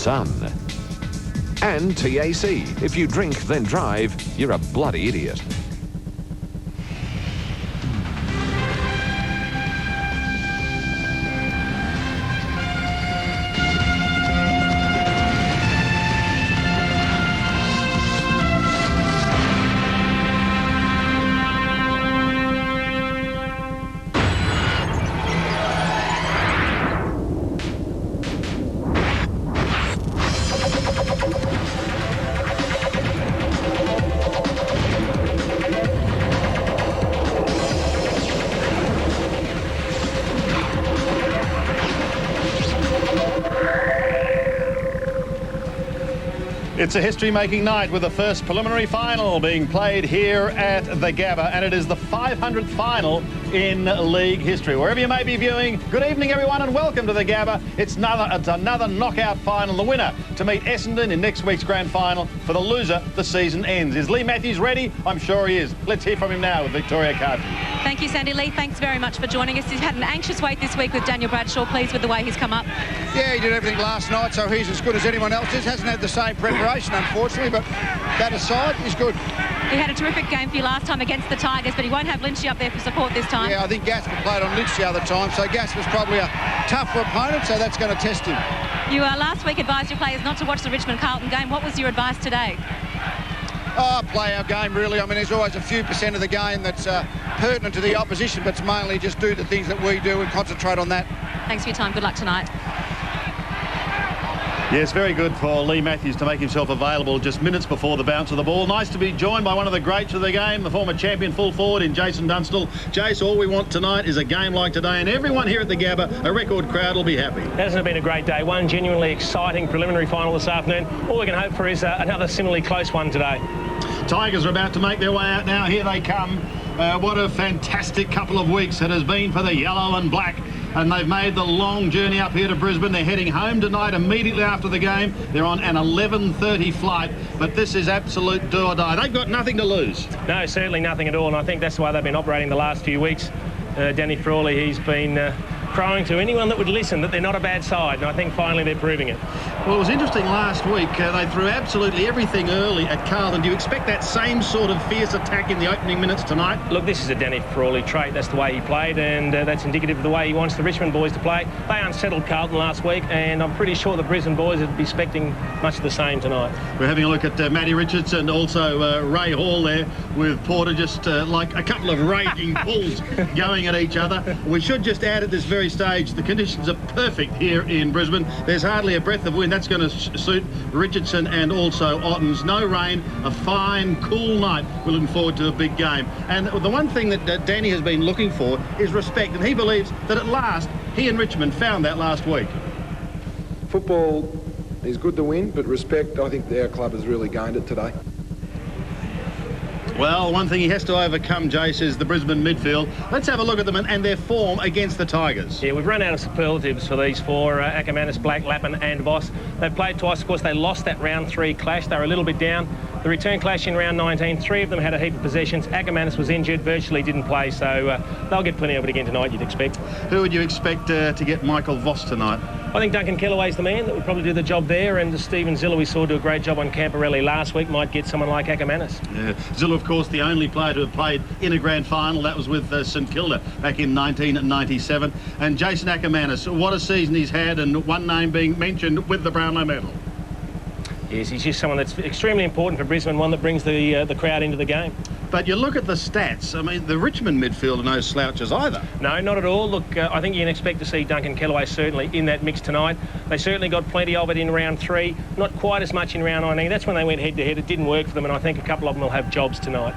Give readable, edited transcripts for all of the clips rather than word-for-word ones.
Sun. And TAC. If you drink, then drive, you're a bloody idiot. It's a history-making night with the first preliminary final being played here at the Gabba, and it is the 500th final in league history. Wherever you may be viewing, good evening everyone and welcome to the Gabba. It's another knockout final. The winner to meet Essendon in next week's grand final. For the loser, the season ends. Is Lee Matthews ready? I'm sure he is. Let's hear from him now with Victoria Carton. Thank you, Sandy. Lee, thanks very much for joining us. He's had an anxious wait this week with Daniel Bradshaw. Pleased with the way he's come up? Yeah, he did everything last night, so he's as good as anyone else is. Hasn't had the same preparation, unfortunately, but that aside, he's good. He had a terrific game for you last time against the Tigers, but he won't have Lynchy up there for support this time. Yeah, I think Gasper played on Lynch the other time, so Gasper's probably a tougher opponent, so that's going to test him. You last week advised your players not to watch the Richmond-Carlton game. What was your advice today? Play our game, really. I mean, there's always a few percent of the game that's pertinent to the opposition, but it's mainly just do the things that we do and concentrate on that. Thanks for your time. Good luck tonight. Yes, very good for Lee Matthews to make himself available just minutes before the bounce of the ball. Nice to be joined by one of the greats of the game, the former champion full forward in Jason Dunstall. Jace, all we want tonight is a game like today, and everyone here at the Gabba, a record crowd, will be happy. Hasn't it been a great day? One genuinely exciting preliminary final this afternoon. All we can hope for is another similarly close one today. Tigers are about to make their way out now. Here they come. What a fantastic couple of weeks it has been for the yellow and black. And they've made the long journey up here to Brisbane. They're heading home tonight immediately after the game. They're on an 11:30 flight, but this is absolute do or die. They've got nothing to lose. No, certainly nothing at all, and I think that's why they've been operating the last few weeks. Danny Frawley, he's been crying to anyone that would listen that they're not a bad side, and I think finally they're proving it. Well, it was interesting last week. They threw absolutely everything early at Carlton. Do you expect that same sort of fierce attack in the opening minutes tonight? Look, this is a Danny Frawley trait. That's the way he played, and that's indicative of the way he wants the Richmond boys to play. They unsettled Carlton last week, and I'm pretty sure the Brisbane boys would be expecting much of the same tonight. We're having a look at Matty Richards and also Ray Hall there with Porter, just like a couple of raging bulls going at each other. We should just add at this very stage, the conditions are perfect here in Brisbane. There's hardly a breath of wind. That's going to suit Richardson and also Ottens. No rain, a fine, cool night. We're looking forward to a big game. And the one thing that Danny has been looking for is respect, and he believes that at last he and Richmond found that last week. Football is good to win, but respect, I think our club has really gained it today. Well, one thing he has to overcome, Jace, is the Brisbane midfield. Let's have a look at them and their form against the Tigers. Yeah, we've run out of superlatives for these four, Ackermanis, Black, Lappin and Voss. They've played twice. Of course, they lost that round 3 clash. They were a little bit down. The return clash in round 19, 3 of them had a heap of possessions. Ackermanis was injured, virtually didn't play, so they'll get plenty of it again tonight, you'd expect. Who would you expect to get Michael Voss tonight? I think Duncan Kellaway's the man that would probably do the job there, and Stephen Zilla we saw do a great job on Camporelli last week, might get someone like Ackermanis. Yeah. Zilla, of course, the only player to have played in a grand final. That was with St Kilda back in 1997. And Jason Ackermanis, what a season he's had, and one name being mentioned with the Brownlow medal. Yes, he's just someone that's extremely important for Brisbane, one that brings the crowd into the game. But you look at the stats, I mean, the Richmond midfield are no slouches either. No, not at all. Look, I think you can expect to see Duncan Kellaway certainly in that mix tonight. They certainly got plenty of it in round 3, not quite as much in round 19. That's when they went head-to-head. It didn't work for them, and I think a couple of them will have jobs tonight.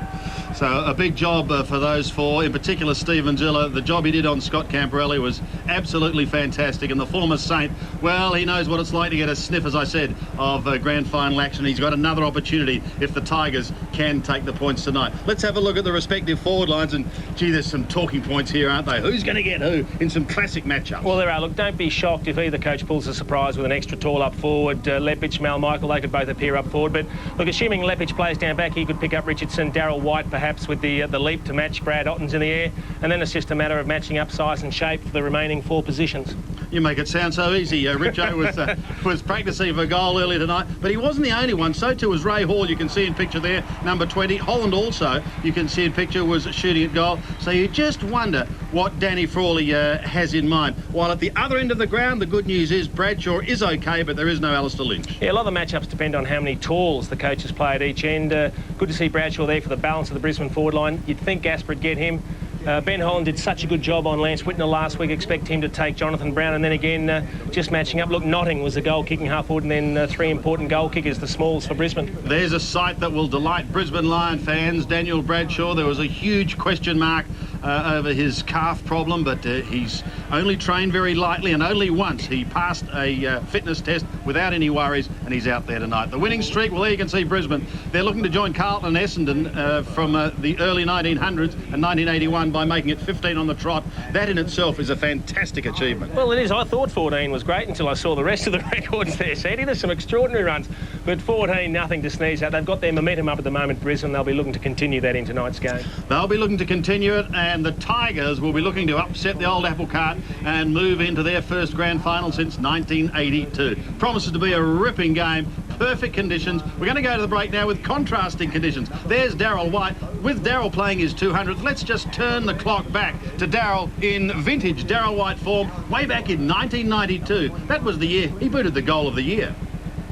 So a big job for those four, in particular Stephen Zilla. The job he did on Scott Camporelli was absolutely fantastic, and the former Saint, well, he knows what it's like to get a sniff, as I said, of grand final action. He's got another opportunity if the Tigers can take the points tonight. Let's have a look at the respective forward lines. And, gee, there's some talking points here, aren't they? Who's going to get who in some classic matchups? Well, there are. Look, don't be shocked if either coach pulls a surprise with an extra tall up forward. Lepich, Mal Michael, they could both appear up forward. But, look, assuming Lepich plays down back, he could pick up Richardson, Darryl White perhaps with the leap to match Brad Otten's in the air. And then it's just a matter of matching up size and shape for the remaining 4 positions. You make it sound so easy. Richo was practising for a goal earlier tonight, but he wasn't the only one. So too was Ray Hall. You can see in picture there, number 20. Holland also, you can see in picture, was shooting at goal. So you just wonder what Danny Frawley has in mind. While at the other end of the ground, the good news is Bradshaw is okay, but there is no Alistair Lynch. Yeah, a lot of the matchups depend on how many talls the coaches play at each end. Good to see Bradshaw there for the balance of the Brisbane forward line. You'd think Gasper would get him. Ben Holland did such a good job on Lance Whitner last week. Expect him to take Jonathan Brown, and then again just matching up. Look, Notting was the goal kicking half forward, and then 3 important goal kickers, the smalls for Brisbane. There's a sight that will delight Brisbane Lion fans. Daniel Bradshaw, there was a huge question mark over his calf problem, but he's only trained very lightly, and only once he passed a fitness test without any worries, and he's out there tonight. The winning streak, well, there you can see Brisbane. They're looking to join Carlton and Essendon from the early 1900s and 1981 by making it 15 on the trot. That in itself is a fantastic achievement. Well, it is. I thought 14 was great until I saw the rest of the records there, Sandy. There's some extraordinary runs, but 14, nothing to sneeze at. They've got their momentum up at the moment, Brisbane. They'll be looking to continue that in tonight's game. They'll be looking to continue it, and the Tigers will be looking to upset the old apple cart and move into their first grand final since 1982. Promises to be a ripping game. Perfect conditions. We're going to go to the break now with contrasting conditions. There's Darryl White. With Darryl playing his 200th, let's just turn the clock back to Darryl in vintage Darryl White form way back in 1992. That was the year he booted the goal of the year.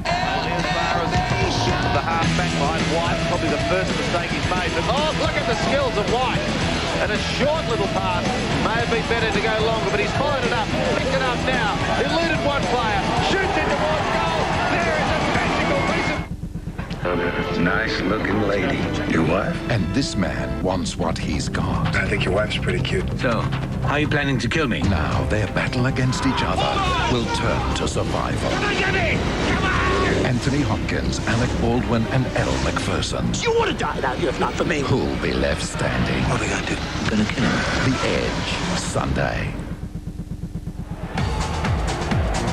As far as the half-back line, White probably the first mistake he's made. But oh, look at the skills of White. And a short little pass may have been better to go longer, but he's followed it up, picked it up now, eluded one player, shoots in towards goal. There is a magical piece of... Nice looking lady. Your wife? And this man wants what he's got. I think your wife's pretty cute. So, how are you planning to kill me? Now their battle against each other will turn to survival. Come on! Anthony Hopkins, Alec Baldwin, and Elle Macpherson. You would have died out here if not for me. Who'll be left standing? What are we gonna do? We're gonna kill him. The Edge, Sunday.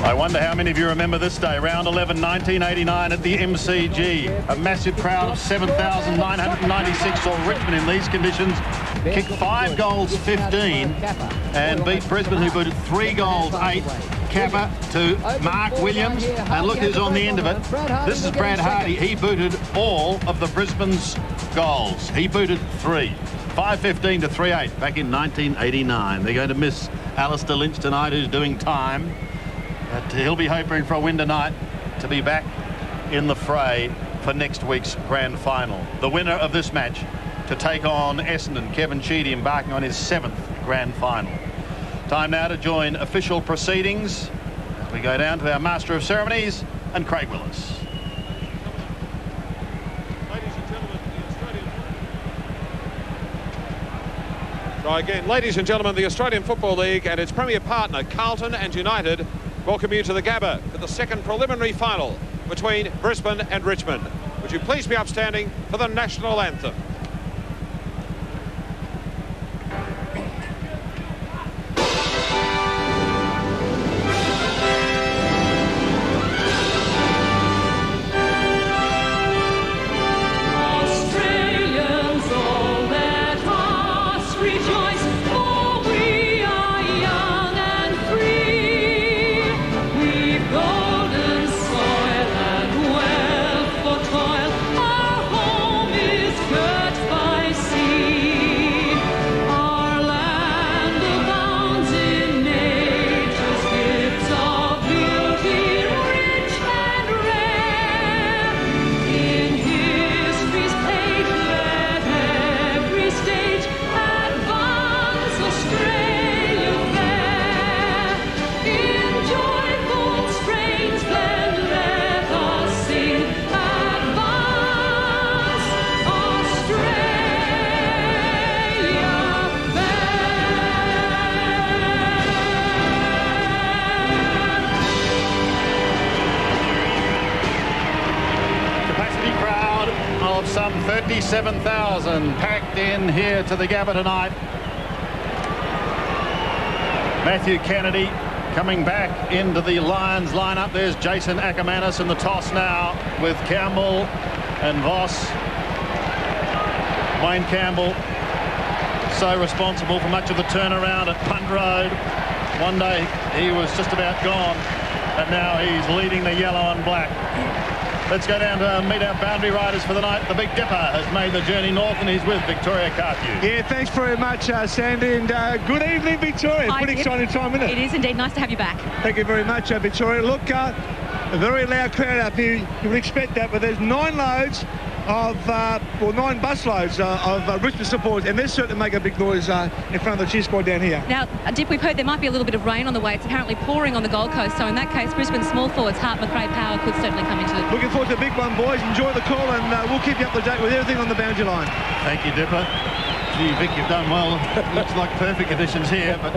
I wonder how many of you remember this day, round 11, 1989 at the MCG. A massive crowd of 7,996 saw Richmond in these conditions kick 5 goals 15 and beat Brisbane, who booted 3 goals 8. Kappa to Mark Williams, and look who's on the end of it. This is Brad Hardy. He booted all of the Brisbane's goals. He booted 3. 5-15 to 3-8 back in 1989. They're going to miss Alistair Lynch tonight, who's doing time. But he'll be hoping for a win tonight to be back in the fray for next week's grand final. The winner of this match to take on Essendon, Kevin Sheedy, embarking on his 7th grand final. Time now to join official proceedings. We go down to our Master of Ceremonies and Craig Willis. Try again. Ladies and gentlemen, the Australian Football League and its premier partner, Carlton and United, welcome you to the Gabba for the second preliminary final between Brisbane and Richmond. Would you please be upstanding for the national anthem? Good of some 37,000 packed in here to the Gabba tonight. Matthew Kennedy coming back into the Lions lineup. There's Jason Ackermanis in the toss now with Campbell and Voss. Wayne Campbell, so responsible for much of the turnaround at Punt Road. One day he was just about gone, and now he's leading the yellow and black. Let's go down to meet our boundary riders for the night. The Big Dipper has made the journey north, and he's with Victoria Carthew. Yeah, thanks very much, Sandy, and good evening, Victoria. Pretty exciting time, isn't it? It is indeed. Nice to have you back. Thank you very much, Victoria. Look, a very loud crowd up here. You would expect that, but there's 9 loads of, 9 busloads of Richmond supporters, and they certainly make a big noise in front of the cheer squad down here. Now, Dip, we've heard there might be a little bit of rain on the way. It's apparently pouring on the Gold Coast, so in that case, Brisbane small forwards Hart, McRae, Power could certainly come into it. Looking forward to a big one, boys. Enjoy the call, and we'll keep you up to date with everything on the boundary line. Thank you, Dipper. Gee, Vic, you've done well. Looks like perfect conditions here, but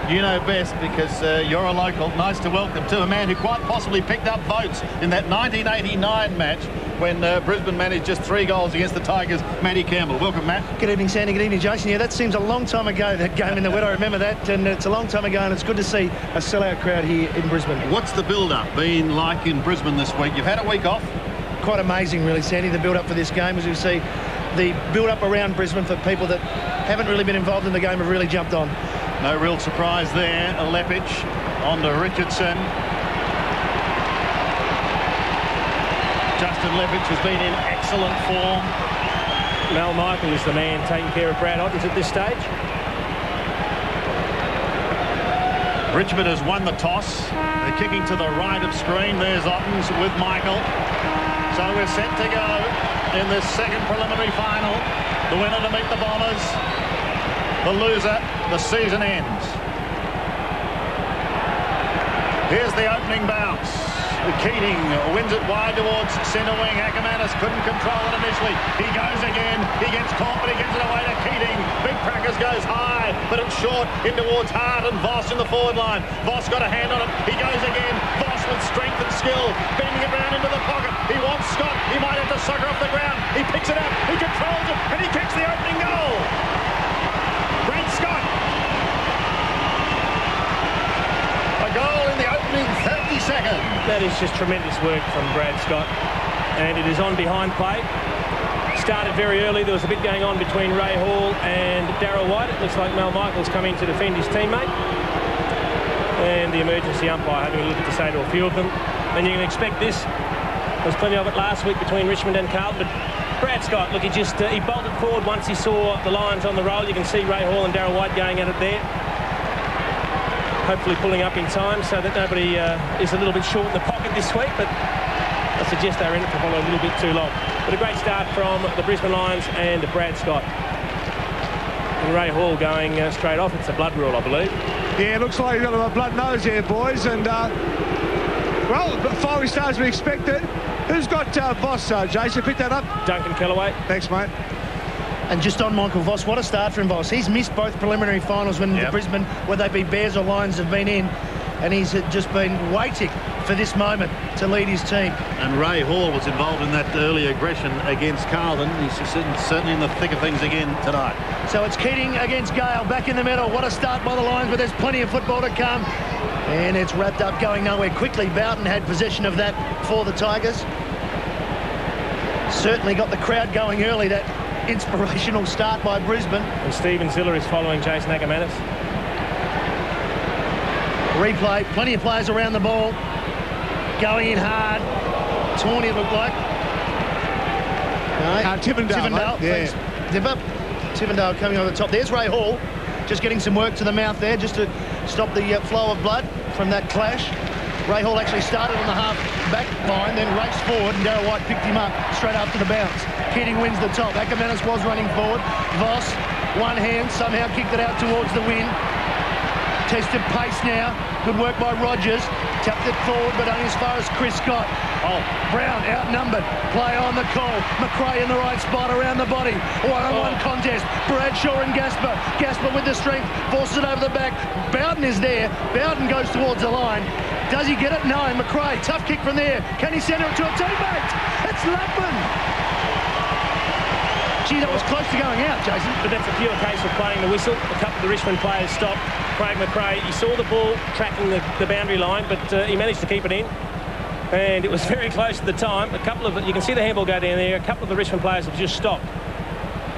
you know best because you're a local. Nice to welcome to a man who quite possibly picked up votes in that 1989 match when Brisbane managed just 3 goals against the Tigers. Matty Campbell. Welcome, Matt. Good evening, Sandy. Good evening, Jason. Yeah, that seems a long time ago, that game in the wet. I remember that, and it's a long time ago, and it's good to see a sellout crowd here in Brisbane. What's the build-up been like in Brisbane this week? You've had a week off. Quite amazing, really, Sandy, the build-up for this game. As you see, the build-up around Brisbane for people that haven't really been involved in the game have really jumped on. No real surprise there. Lepic on to Richardson. Justin Lepic has been in excellent form. Mel Michael is the man taking care of Brad Ottens at this stage. Richmond has won the toss. They're kicking to the right of screen. There's Ottens with Michael. So we're set to go in this second preliminary final. The winner to meet the Bombers. The loser, the season ends. Here's the opening bounce. Keating wins it wide towards centre wing. Ackermanis couldn't control it initially. He goes again. He gets caught, but he gets it away to Keating. Big Prackers goes high, but it's short in towards Hart and Voss in the forward line. Voss got a hand on it. He goes again. Voss with strength and skill, bending it round into the pocket. He wants Scott. He might have to sucker off the ground. He picks it up. He controls it, and he kicks the opening goal. Brad Scott. A goal in the opening 30 seconds. That is just tremendous work from Brad Scott, and it is on behind play. Started very early. There was a bit going on between Ray Hall and Darryl White. It looks like Mel Michael's come in to defend his teammate, and the emergency umpire having a little bit to say to a few of them. And you can expect this. There was plenty of it last week between Richmond and Carlton, but Brad Scott, look, he bolted forward once he saw the Lions on the roll. You can see Ray Hall and Darryl White going at it there. Hopefully pulling up in time so that nobody is a little bit short in the pocket this week, but I suggest they're in it for probably a little bit too long. But a great start from the Brisbane Lions and Brad Scott. And Ray Hall going straight off. It's a blood rule, I believe. Yeah, it looks like you've got a blood nose here, boys, and well, fiery stars we expected. Who's got Voss, Jason? Pick that up. Duncan Kellaway. Thanks, mate. And just on Michael Voss, what a start from Voss. He's missed both preliminary finals when the Brisbane, whether they be Bears or Lions, have been in, and he's just been waiting for this moment to lead his team. And Ray Hall was involved in that early aggression against Carlton. He's certainly in the thick of things again tonight. So it's Keating against Gale, back in the middle. What a start by the Lions, but there's plenty of football to come. And it's wrapped up going nowhere quickly. Bowden had possession of that for the Tigers. Certainly got the crowd going early, that inspirational start by Brisbane. And Stephen Ziller is following Jason Ackermanis. Replay, plenty of players around the ball. Going in hard. Tawny, it looked like. No. Tivendale. Yeah. Dipper. Tivendale coming over the top. There's Ray Hall. Just getting some work to the mouth there, just to stop the flow of blood from that clash. Ray Hall actually started on the half-back line, then raced forward, and Darryl White picked him up straight after the bounce. Keating wins the top. Ackermanis was running forward. Voss, one hand, somehow kicked it out towards the wind. Tested pace now. Good work by Rogers. Tapped it forward, but only as far as Chris Scott. Oh, Brown outnumbered. Play on the call. McRae in the right spot around the body. One-on-one contest. Bradshaw and Gasper. Gasper with the strength. Forces it over the back. Bowden is there. Bowden goes towards the line. Does he get it? No. McRae, tough kick from there. Can he send it to a teammate? It's Lapman. Gee, that was close to going out, Jason. But that's a pure case of playing the whistle. A couple of the Richmond players stopped. Craig McRae, he saw the ball tracking the boundary line, but he managed to keep it in. And it was very close at the time. You can see the handball go down there. A couple of the Richmond players have just stopped.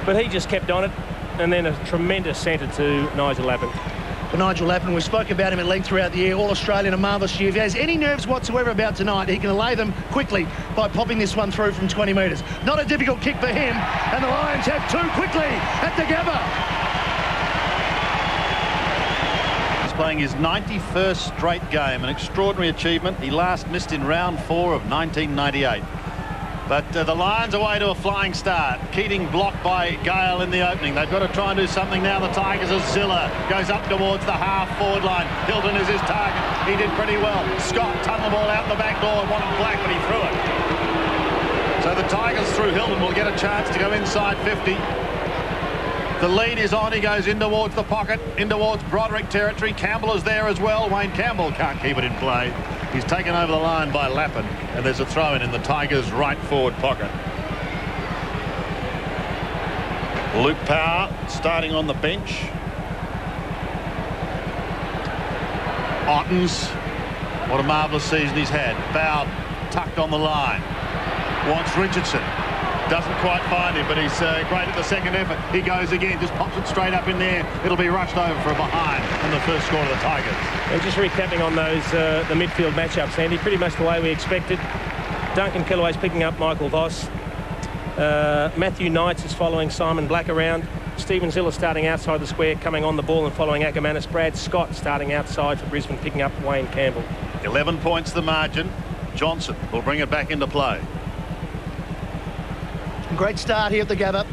But he just kept on it. And then a tremendous centre to Nigel Lappin. For Nigel Lappin, we spoke about him at length throughout the year, All-Australian, a marvellous year. If he has any nerves whatsoever about tonight, he can allay them quickly by popping this one through from 20 metres. Not a difficult kick for him, and the Lions have two quickly at the Gabba. He's playing his 91st straight game, an extraordinary achievement. He last missed in round 4 of 1998. But the Lions away to a flying start. Keating blocked by Gale in the opening. They've got to try and do something now. The Tigers as Zilla goes up towards the half-forward line. Hilton is his target. He did pretty well. Scott tunneled the ball out the back door and wanted Black, but he threw it. So the Tigers through Hilton will get a chance to go inside 50. The lead is on. He goes in towards the pocket, in towards Broderick territory. Campbell is there as well. Wayne Campbell can't keep it in play. He's taken over the line by Lappin, and there's a throw-in in the Tigers' right forward pocket. Luke Power starting on the bench. Ottens, what a marvellous season he's had. Bowd tucked on the line. Wants Richardson. Doesn't quite find him, but he's great at the second effort. He goes again, just pops it straight up in there. It'll be rushed over for a behind on the first score of the Tigers. And just recapping on those the midfield matchups, Andy, pretty much the way we expected. Duncan Kellaway's picking up Michael Voss. Matthew Knights is following Simon Black around. Stephen Zilla starting outside the square, coming on the ball and following Ackermanis. Brad Scott starting outside for Brisbane, picking up Wayne Campbell. 11 points the margin. Johnson will bring it back into play. Great start here at the Gabba.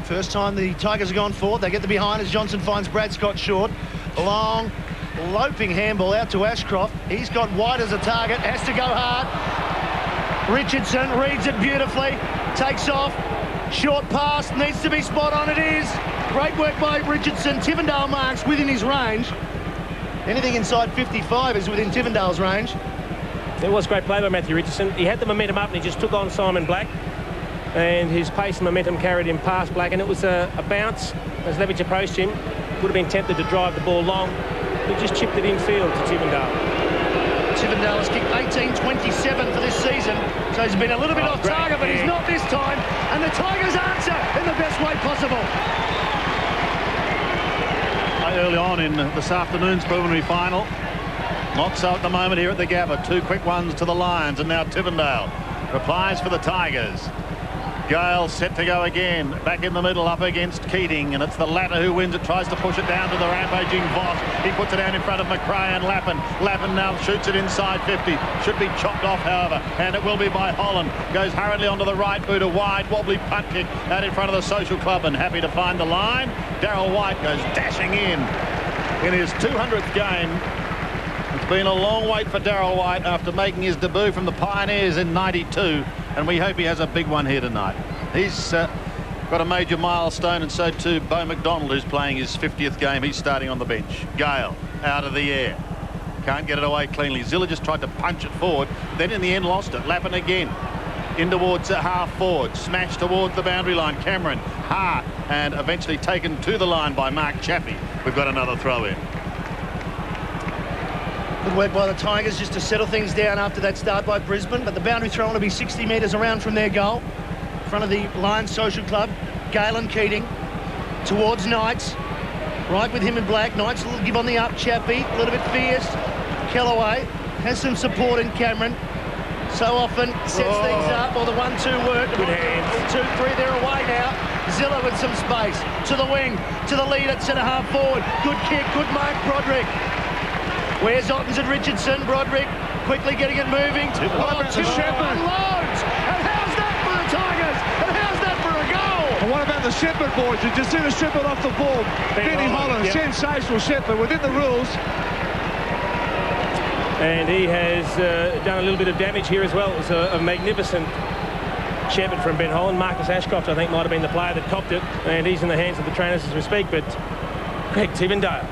First time the Tigers have gone forward. They get the behind as Johnson finds Brad Scott short. Long, loping handball out to Ashcroft. He's got White as a target. Has to go hard. Richardson reads it beautifully. Takes off. Short pass. Needs to be spot on. It is. Great work by Richardson. Tivendale marks within his range. Anything inside 55 is within Tivendale's range. It was great play by Matthew Richardson. He had the momentum up and he just took on Simon Black. And his pace and momentum carried him past Black, and it was a bounce as Levitch approached him. Would have been tempted to drive the ball long. He just chipped it infield to Tivendale. Tivendale has kicked 18-27 for this season, so he's been a little bit off target, but he's not this time. And the Tigers answer in the best way possible. Early on in this afternoon's preliminary final. Not so at the moment here at the Gabba. Two quick ones to the Lions, and now Tivendale replies for the Tigers. Gale set to go again, back in the middle up against Keating, and it's the latter who wins it, tries to push it down to the rampaging Voss. He puts it down in front of McRae and Lappin. Lappin now shoots it inside 50. Should be chopped off, however, and it will be by Holland. Goes hurriedly onto the right boot, a wide wobbly punt kick out in front of the Social Club, and happy to find the line. Darryl White goes dashing in his 200th game. It's been a long wait for Darryl White after making his debut from the Pioneers in '92, and we hope he has a big one here tonight. He's got a major milestone, and so too Beau McDonald, who's playing his 50th game. He's starting on the bench. Gale out of the air. Can't get it away cleanly. Zilla just tried to punch it forward, then in the end lost it. Lappin again. In towards half forward. Smashed towards the boundary line. Cameron, Hart, and eventually taken to the line by Mark Chappie. We've got another throw in. Good work by the Tigers just to settle things down after that start by Brisbane, but the boundary throw will be 60 metres around from their goal. In front of the Lions Social Club, Galen Keating towards Knights. Right with him in Black. Knights a little give on the up. Chappie, a little bit fierce. Kellaway has some support in Cameron. So often sets things up, or the 1-2 work. Good hands. 2-3, they're away now. Zilla with some space. To the wing, to the lead at centre-half forward. Good kick, good mark, Broderick. Where's Ottens and Richardson? Broderick quickly getting it moving. To Shepherd. Loads. And how's that for the Tigers? And how's that for a goal? And what about the Shepherd boys? Did you see the Shepherd off the ball? Benny Holland, sensational Shepherd within the rules. And he has done a little bit of damage here as well. It was a magnificent Shepherd from Ben Holland. Marcus Ashcroft, I think, might have been the player that copped it. And he's in the hands of the trainers as we speak. But Greg Tivendale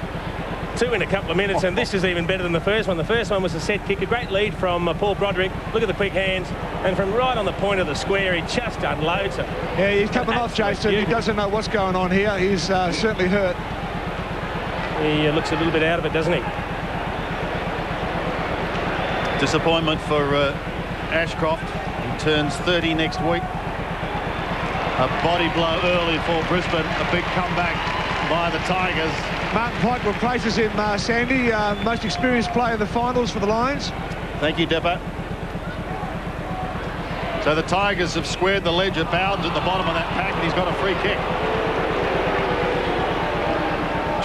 2 in a couple of minutes, and this is even better than the first one. The first one was a set kick, a great lead from Paul Broderick. Look at the quick hands, and from right on the point of the square, he just unloads it. Yeah, he's coming off, Jason. He doesn't know what's going on here. He's certainly hurt. He looks a little bit out of it, doesn't he? Disappointment for Ashcroft. He turns 30 next week. A body blow early for Brisbane. A big comeback by the Tigers. Martin Pike replaces him, Sandy, most experienced player in the finals for the Lions. Thank you, Dipper. So the Tigers have squared the ledge of Bowden's at the bottom of that pack, and he's got a free kick.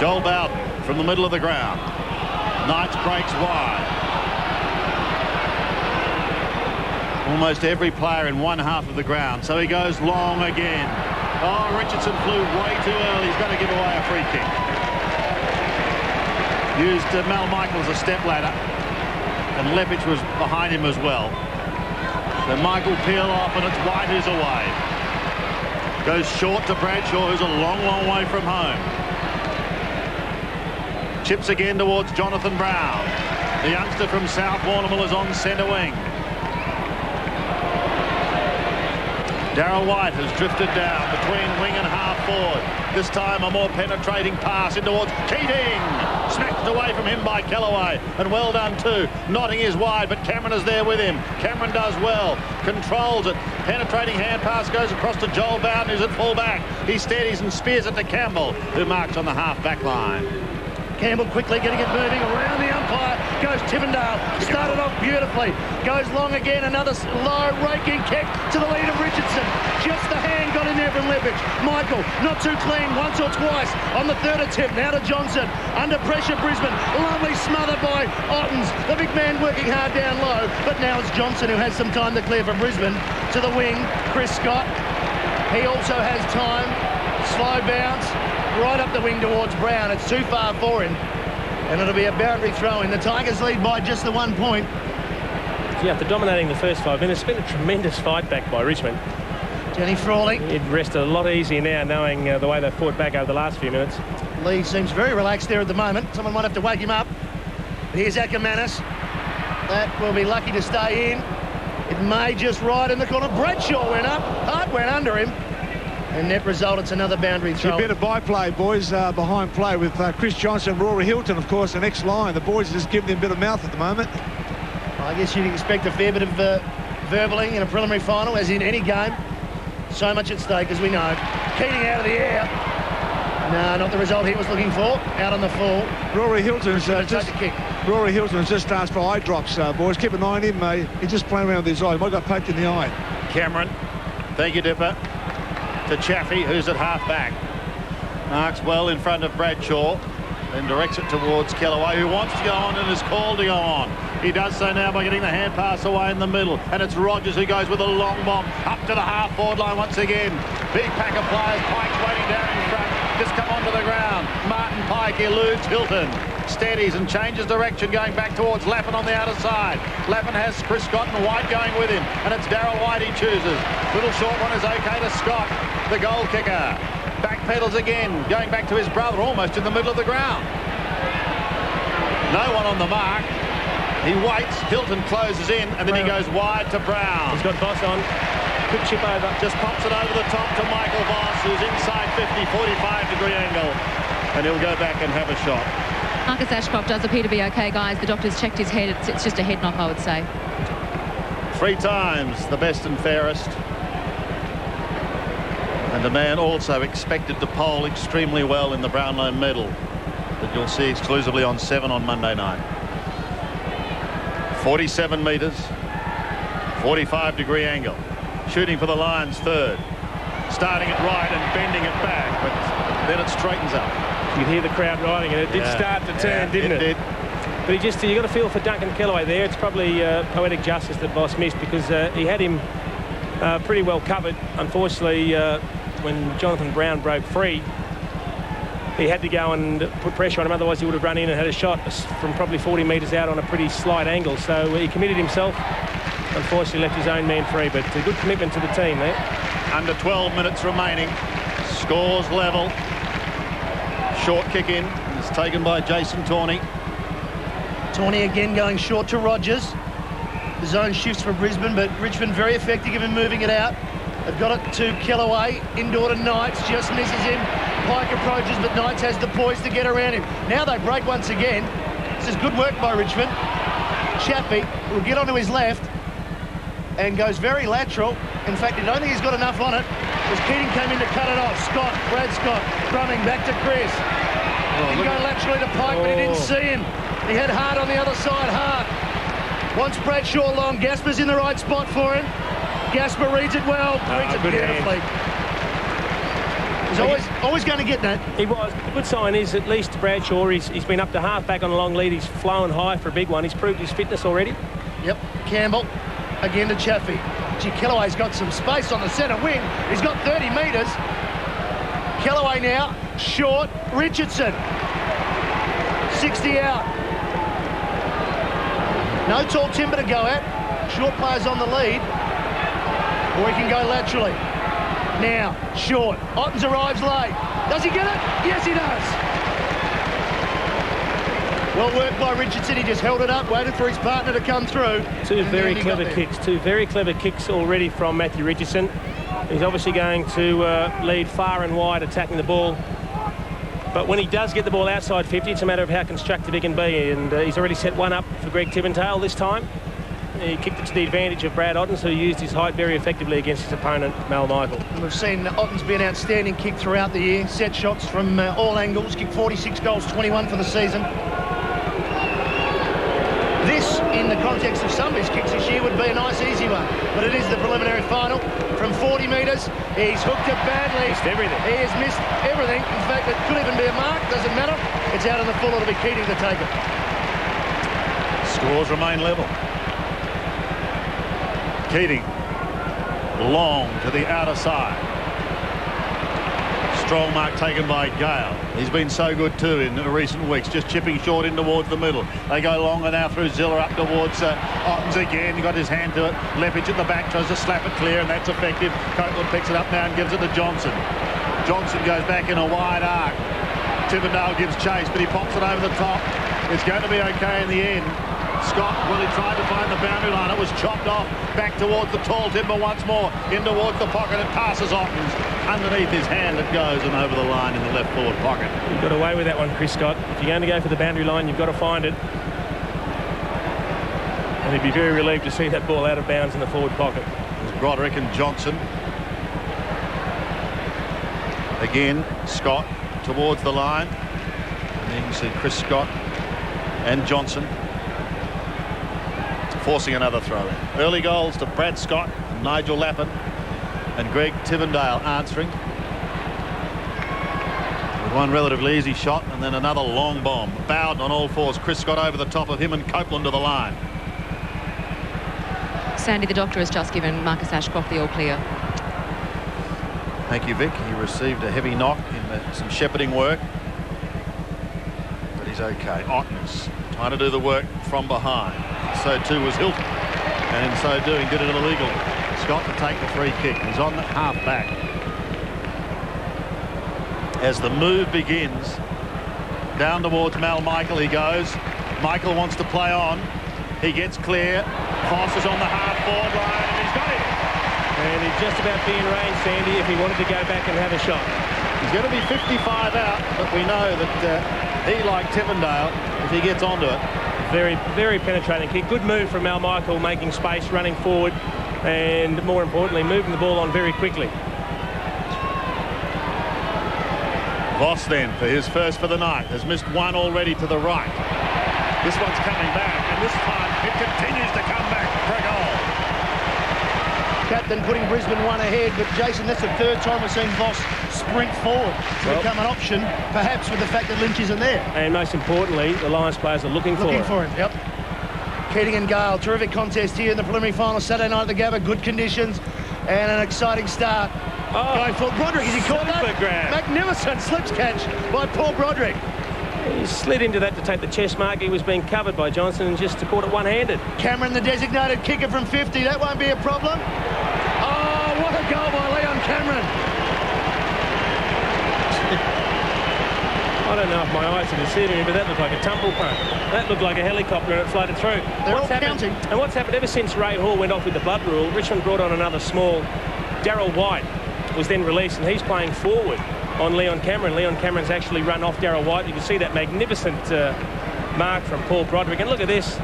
Joel Bowden from the middle of the ground. Knights breaks wide. Almost every player in one half of the ground, so he goes long again. Oh, Richardson flew way too early. He's got to give away a free kick. Used Mal Michael as a step ladder, and Lepich was behind him as well. So Michael peel off, and it's White who's away. Goes short to Bradshaw, who's a long, long way from home. Chips again towards Jonathan Brown. The youngster from South Warrnambool is on centre wing. Darryl White has drifted down between wing and half forward. This time a more penetrating pass in towards Keating. Smacked away from him by Kellaway, and well done too. Notting is wide, but Cameron is there with him. Cameron does well, controls it. Penetrating hand pass goes across to Joel Bowden, who's at full back. He steadies and spears it to Campbell, who marks on the half back line. Campbell quickly getting it moving around the umpire. Goes Tivendale. Started off beautifully. Goes long again. Another low raking kick to the lead of Richardson. Just the hand got in there from Lepich. Michael, not too clean once or twice on the third attempt. Now to Johnson. Under pressure, Brisbane. Lovely smother by Ottens. The big man working hard down low. But now it's Johnson who has some time to clear for Brisbane. To the wing, Chris Scott. He also has time. Slow bounce. Right up the wing towards Brown. It's too far for him, and it'll be a boundary throw in. The Tigers lead by just the 1 point. Yeah, after dominating the first 5 minutes, it's been a tremendous fight back by Richmond. Jenny Frawley. He'd rest a lot easier now, knowing the way they've fought back over the last few minutes. Lee seems very relaxed there at the moment. Someone might have to wake him up. Here's Ackermanis. That will be lucky to stay in. It may just ride in the corner. Bradshaw went up. Hart went under him. And net result, it's another boundary throw. A bit of byplay, boys, behind play with Chris Johnson, Rory Hilton, of course, the next line. The boys are just giving him a bit of mouth at the moment. I guess you'd expect a fair bit of verballing in a preliminary final, as in any game. So much at stake, as we know. Keating out of the air. No, not the result he was looking for. Out on the full. Rory Hilton's just asked for eye drops, boys. Keep an eye on him. He's just playing around with his eyes. Might got poked in the eye. Cameron. Thank you, Dipper. To Chaffee, who's at half back. Marks well in front of Bradshaw, then directs it towards Kellaway, who wants to go on and is called to go on. He does so now by getting the hand pass away in the middle, and it's Rogers who goes with a long bomb up to the half-forward line once again. Big pack of players. Pike's waiting down in front, just come onto the ground. Martin Pike eludes Hilton, steadies and changes direction, going back towards Lappin on the outer side. Lappin has Chris Scott and White going with him, and it's Darryl White he chooses. Little short one is okay to Scott, the goal kicker. Backpedals again, going back to his brother, almost in the middle of the ground. No one on the mark. He waits, Hilton closes in, and then he goes wide to Brown. He's got Voss on. Quick chip over. Just pops it over the top to Michael Voss, who's inside 50, 45-degree angle. And he'll go back and have a shot. Marcus Ashcroft does appear to be okay, guys. The doctor's checked his head. It's just a head knock, I would say. 3 times the best and fairest. And a man also expected to poll extremely well in the Brownlow medal that you'll see exclusively on 7 on Monday night. 47 metres, 45-degree angle. Shooting for the Lions third. Starting it right and bending it back, but then it straightens up. You could hear the crowd riding it. It did start to turn, didn't it? It did. But you got to feel for Duncan Kellaway there. It's probably poetic justice that Voss missed, because he had him pretty well covered. Unfortunately, when Jonathan Brown broke free, he had to go and put pressure on him, otherwise he would have run in and had a shot from probably 40 metres out on a pretty slight angle. So he committed himself. Unfortunately left his own man free, but a good commitment to the team there. Under 12 minutes remaining. Scores level. Short kick in. It's taken by Jason Tawney. Tawney again going short to Rogers. The zone shifts for Brisbane, but Richmond very effective in moving it out. They've got it to Kellaway, indoor to Knights, just misses him. Pike approaches, but Knights has the poise to get around him. Now they break once again. This is good work by Richmond. Chappie will get onto his left and goes very lateral. In fact, I don't think he's got enough on it, because Keating came in to cut it off. Brad Scott, drumming back to Chris. Didn't go laterally to Pike, but he didn't see him. He had Hart on the other side. Hart wants Bradshaw long. Gasper's in the right spot for him. Gasper reads it well, reads it beautifully. He's always going to get that. He was. The good sign is at least Bradshaw, he's been up to half-back on a long lead. He's flown high for a big one. He's proved his fitness already. Yep. Campbell again to Chaffee. Gee, Kellaway's got some space on the centre wing. He's got 30 metres. Kellaway now, short. Richardson. 60 out. No tall timber to go at. Short players on the lead. Or he can go laterally. Now, short. Ottens arrives late. Does he get it? Yes, he does. Well worked by Richardson. He just held it up, waited for his partner to come through. Two very clever kicks already from Matthew Richardson. He's obviously going to lead far and wide attacking the ball. But when he does get the ball outside 50, it's a matter of how constructive he can be. And he's already set one up for Greg Tiventail this time. He kicked it to the advantage of Brad Ottens, who used his height very effectively against his opponent, Mal Michael. And we've seen Ottens be an outstanding kick throughout the year. Set shots from all angles. Kicked 46 goals, 21 for the season. This, in the context of some of his kicks this year, would be a nice, easy one. But it is the preliminary final. From 40 metres, he's hooked it badly. Missed everything. He has missed everything. In fact, it could even be a mark. Doesn't matter. It's out in the full. It'll be Keating to take it. Scores remain level. Keating long to the outer side. Strong mark taken by Gale. He's been so good too in recent weeks, just chipping short in towards the middle. They go longer now through Zilla up towards Ottens again. He got his hand to it. Leppich at the back tries to slap it clear, and that's effective. Copeland picks it up now and gives it to Johnson. Johnson goes back in a wide arc. Tivendale gives chase, but he pops it over the top. It's going to be okay in the end. Scott, well, he tried to find the boundary line. It was chopped off back towards the tall timber once more. In towards the pocket. It passes Ottens. Underneath his hand it goes and over the line in the left forward pocket. He got away with that one, Chris Scott. If you're going to go for the boundary line, you've got to find it. And he'd be very relieved to see that ball out of bounds in the forward pocket. There's Broderick and Johnson. Again, Scott towards the line. And you can see Chris Scott and Johnson forcing another throw in. Early goals to Brad Scott, Nigel Lappin and Greg Tivendale answering. With one relatively easy shot and then another long bomb. Bowden on all fours. Chris Scott over the top of him and Copeland to the line. Sandy, the doctor has just given Marcus Ashcroft the all clear. Thank you, Vic. He received a heavy knock in some shepherding work. But he's okay. Ottens trying to do the work from behind. So too was Hilton, and in so doing did it illegally. Scott to take the free kick. He's on the half back. As the move begins, down towards Mal Michael he goes. Michael wants to play on. He gets clear. Foss is on the half forward line, and he's got it. And he'd just about be in range, Sandy, if he wanted to go back and have a shot. He's going to be 55 out, but we know that he, like Tivendale, if he gets onto it. Very, very penetrating kick. Good move from Mal Michael, making space, running forward, and more importantly, moving the ball on very quickly. Voss then, for his first for the night, has missed one already to the right. This one's coming back, and this time it continues to come back for a goal. Captain putting Brisbane one ahead, but Jason, that's the third time we're seeing Voss sprint forward to become an option, perhaps with the fact that Lynch isn't there. And most importantly, the Lions players are looking for him. Yep. Keating and Gale, terrific contest here in the preliminary final Saturday night at the Gabba. Good conditions and an exciting start. Going for Broderick. Has he caught that? Grab. Magnificent slips catch by Paul Broderick. He slid into that to take the chest mark. He was being covered by Johnson and just caught it one-handed. Cameron, the designated kicker from 50. That won't be a problem. Oh, what a goal by Leon Cameron. I don't know if my eyes are deceiving me, but that looked like a tumble punt. That looked like a helicopter and it floated through. They're all counting. And what's happened ever since Ray Hall went off with the blood rule, Richmond brought on another small. Darryl White was then released, and he's playing forward on Leon Cameron. Leon Cameron's actually run off Darryl White. You can see that magnificent mark from Paul Broderick. And look at this.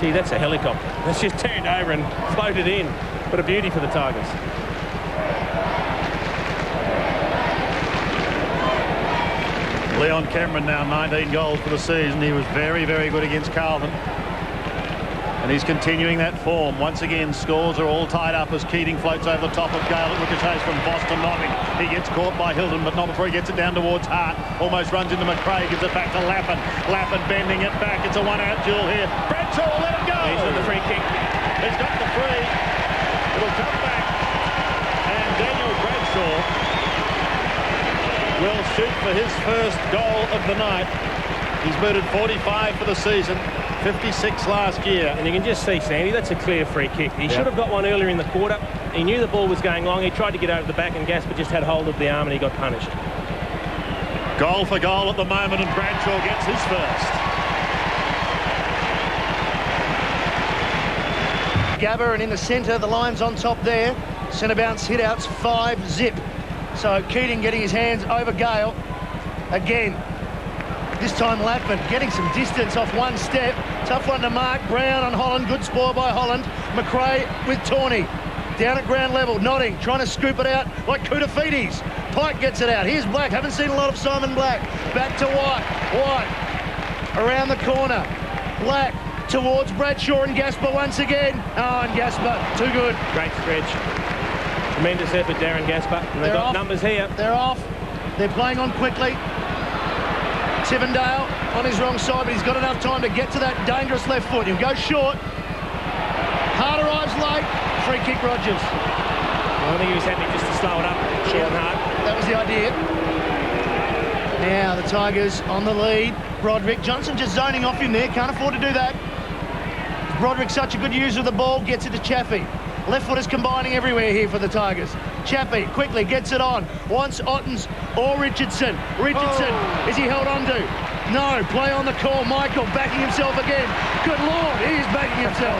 See, that's a helicopter. It's just turned over and floated in. What a beauty for the Tigers. Leon Cameron now 19 goals for the season. He was very, very good against Carlton. And he's continuing that form. Once again, scores are all tied up as Keating floats over the top of Gale. It ricochets from Boston Notting. He gets caught by Hilton, but not before he gets it down towards Hart. Almost runs into McRae, gives it back to Lappin. Lappin bending it back. It's a one-out duel here. Bradshaw, let it go! He's got the free kick. He's got the free. It'll come back. And Daniel Bradshaw will shoot for his first goal of the night. He's booted 45 for the season. 56 last year. And you can just see, Sandy, that's a clear free kick. He should have got one earlier in the quarter. He knew the ball was going long. He tried to get over the back, and Gasper just had hold of the arm and he got punished. Goal for goal at the moment, and Bradshaw gets his first. Gabba, and in the centre, the Lions on top there. Centre bounce hit outs 5-zip. So Keating getting his hands over Gale again. This time Lappin getting some distance off one step. Tough one to mark. Brown on Holland. Good spoil by Holland. McRae with Tawney. Down at ground level. Notting trying to scoop it out like Koutafidis. Pike gets it out. Here's Black. Haven't seen a lot of Simon Black. Back to White. White around the corner. Black towards Bradshaw and Gasper once again. Oh, and Gasper too good. Great stretch. Tremendous effort, Darren Gasper. And they've got numbers here. They're off. They're playing on quickly. Tivendale on his wrong side, but he's got enough time to get to that dangerous left foot. He'll go short. Hart arrives late. Free kick, Rogers. Well, I think he was happy just to slow it up. Sean Hart. That was the idea. Now the Tigers on the lead. Broderick. Johnson just zoning off him there. Can't afford to do that. Broderick's such a good user of the ball. Gets it to Chaffee. Left foot is combining everywhere here for the Tigers. Chappie quickly gets it on. Wants Ottens or Richardson. Richardson, is he held on to? No, play on the call. Michael backing himself again. Good Lord, he is backing himself.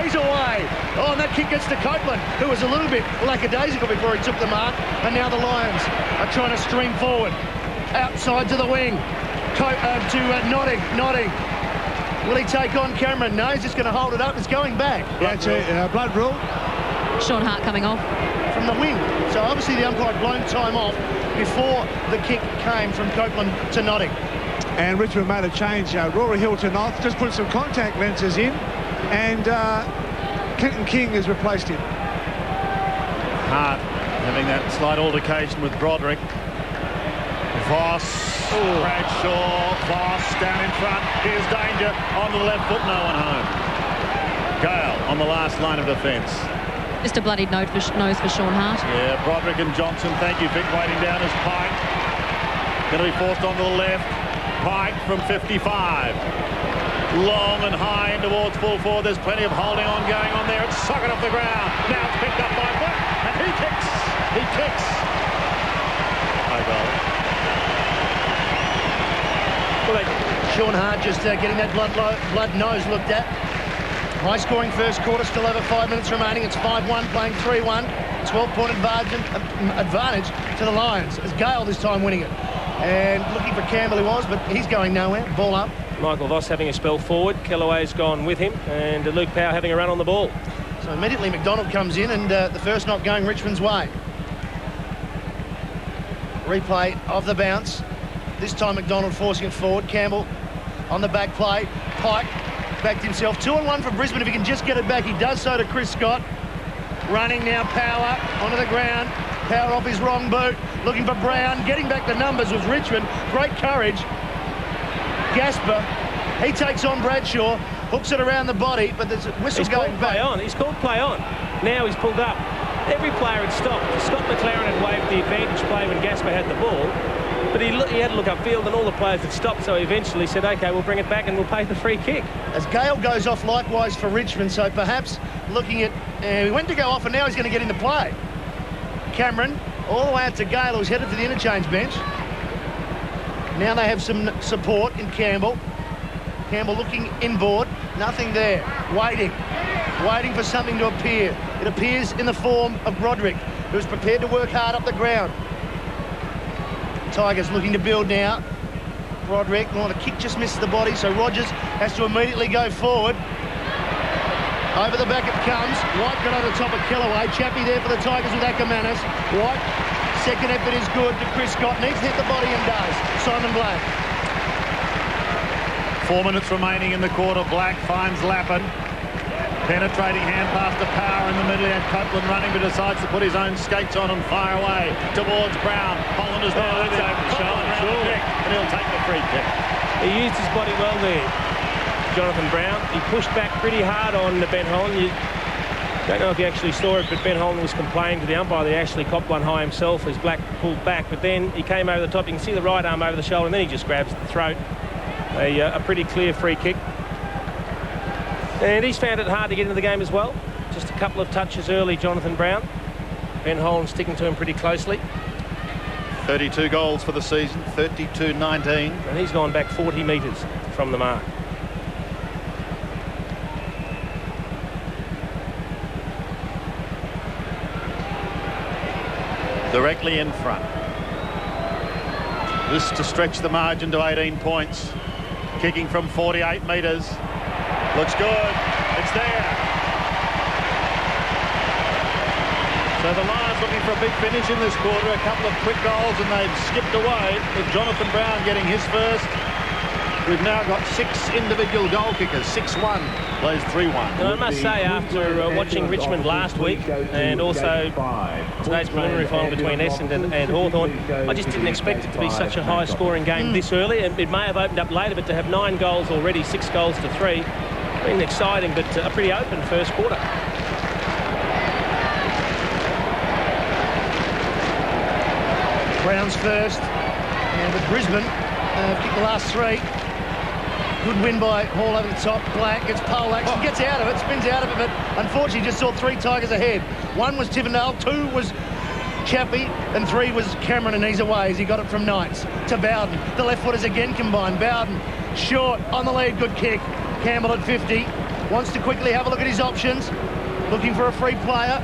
He's away. Oh, and that kick gets to Copeland, who was a little bit lackadaisical before he took the mark. And now the Lions are trying to stream forward. Outside to the wing. To Notting. Notting. Will he take on Cameron? No, he's just going to hold it up. It's going back. Yeah, it's a blood rule. Sean Hart coming off. From the wing. So obviously the umpire had blown time off before the kick came from Copeland to Notting. And Richmond made a change. Rory Hilton off, just put some contact lenses in, and Clinton King has replaced him. Hart having that slight altercation with Broderick. Voss, Bradshaw, Voss down in front. Here's danger on the left foot, no one home. Gale on the last line of defence. Just a bloodied nose for Sean Hart. Yeah, Broderick and Johnson, thank you, Vic, waiting down as Pike. Going to be forced onto the left. Pike from 55. Long and high in towards full forward. There's plenty of holding on going on there. It's sucking off the ground. Now it's picked up by Black, and he kicks. He kicks. High goal. Sean Hart just getting that blood nose looked at. High-scoring first quarter, still over 5 minutes remaining. It's 5-1, playing 3-1. 12-point advantage to the Lions. As Gale this time winning it. And looking for Campbell, he was, but he's going nowhere. Ball up. Michael Voss having a spell forward. Kellaway's gone with him. And Luke Powell having a run on the ball. So immediately McDonald comes in, and the first knock going Richmond's way. Replay of the bounce. This time McDonald forcing it forward. Campbell on the back play. Pike backed himself. 2-1 for Brisbane. If he can just get it back, he does so to Chris Scott. Running now, Power onto the ground. Power off his wrong boot. Looking for Brown. Getting back the numbers was Richmond. Great courage. Gasper. He takes on Bradshaw. Hooks it around the body, but there's a whistle going back. Play on. He's called play on. Now he's pulled up. Every player had stopped. Scott McLaren had waved the advantage play when Gasper had the ball. But he had to look upfield, and all the players had stopped, so he eventually said, OK, we'll bring it back and we'll pay the free kick. As Gale goes off likewise for Richmond, so perhaps looking at... he went to go off, and now he's going to get into play. Cameron, all the way out to Gale, who's headed for the interchange bench. Now they have some support in Campbell. Campbell looking inboard. Nothing there. Waiting for something to appear. It appears in the form of Broderick, who's prepared to work hard up the ground. Tigers looking to build now. Broderick, well, the kick just misses the body, so Rogers has to immediately go forward. Over the back it comes. White got over the top of Kellaway. Chappie there for the Tigers with Ackermanis. White, second effort is good to Chris Scott. Needs to hit the body and does. Simon Black. 4 minutes remaining in the quarter. Black finds Lappin. Penetrating hand pass to Power in the middle. He had Copeland running, but decides to put his own skates on and fire away towards Brown. Holland is there. That's over the shoulder. And he'll take the free kick. He used his body well there, Jonathan Brown. He pushed back pretty hard on Ben Holland. You don't know if you actually saw it, but Ben Holland was complaining to the umpire that he actually copped one high himself as Black pulled back. But then he came over the top. You can see the right arm over the shoulder, and then he just grabs the throat. A pretty clear free kick. And he's found it hard to get into the game as well. Just a couple of touches early, Jonathan Brown. Ben Holland sticking to him pretty closely. 32 goals for the season, 32-19. And he's gone back 40 metres from the mark. Directly in front. This to stretch the margin to 18 points. Kicking from 48 metres. Looks good. It's there. So the Lions looking for a big finish in this quarter. A couple of quick goals and they've skipped away with Jonathan Brown getting his first. We've now got 6 individual goal kickers. 6-1 plays 3-1. And I must say, after watching Richmond last week and also today's preliminary final between Essendon and Hawthorn, I just didn't expect it to be such a high-scoring game this early. And it may have opened up later, but to have 9 goals already, 6 goals to 3, been exciting, but a pretty open first quarter. Brown's first. And with Brisbane, kicked the last 3. Good win by Hall over the top. Black gets poleaxed, gets out of it, spins out of it, but unfortunately just saw 3 Tigers ahead. 1 was Tivendale, 2 was Chappie, and 3 was Cameron, and he's away as he got it from Knights to Bowden. The left footers again combined. Bowden short on the lead, good kick. Campbell at 50, wants to quickly have a look at his options, looking for a free player.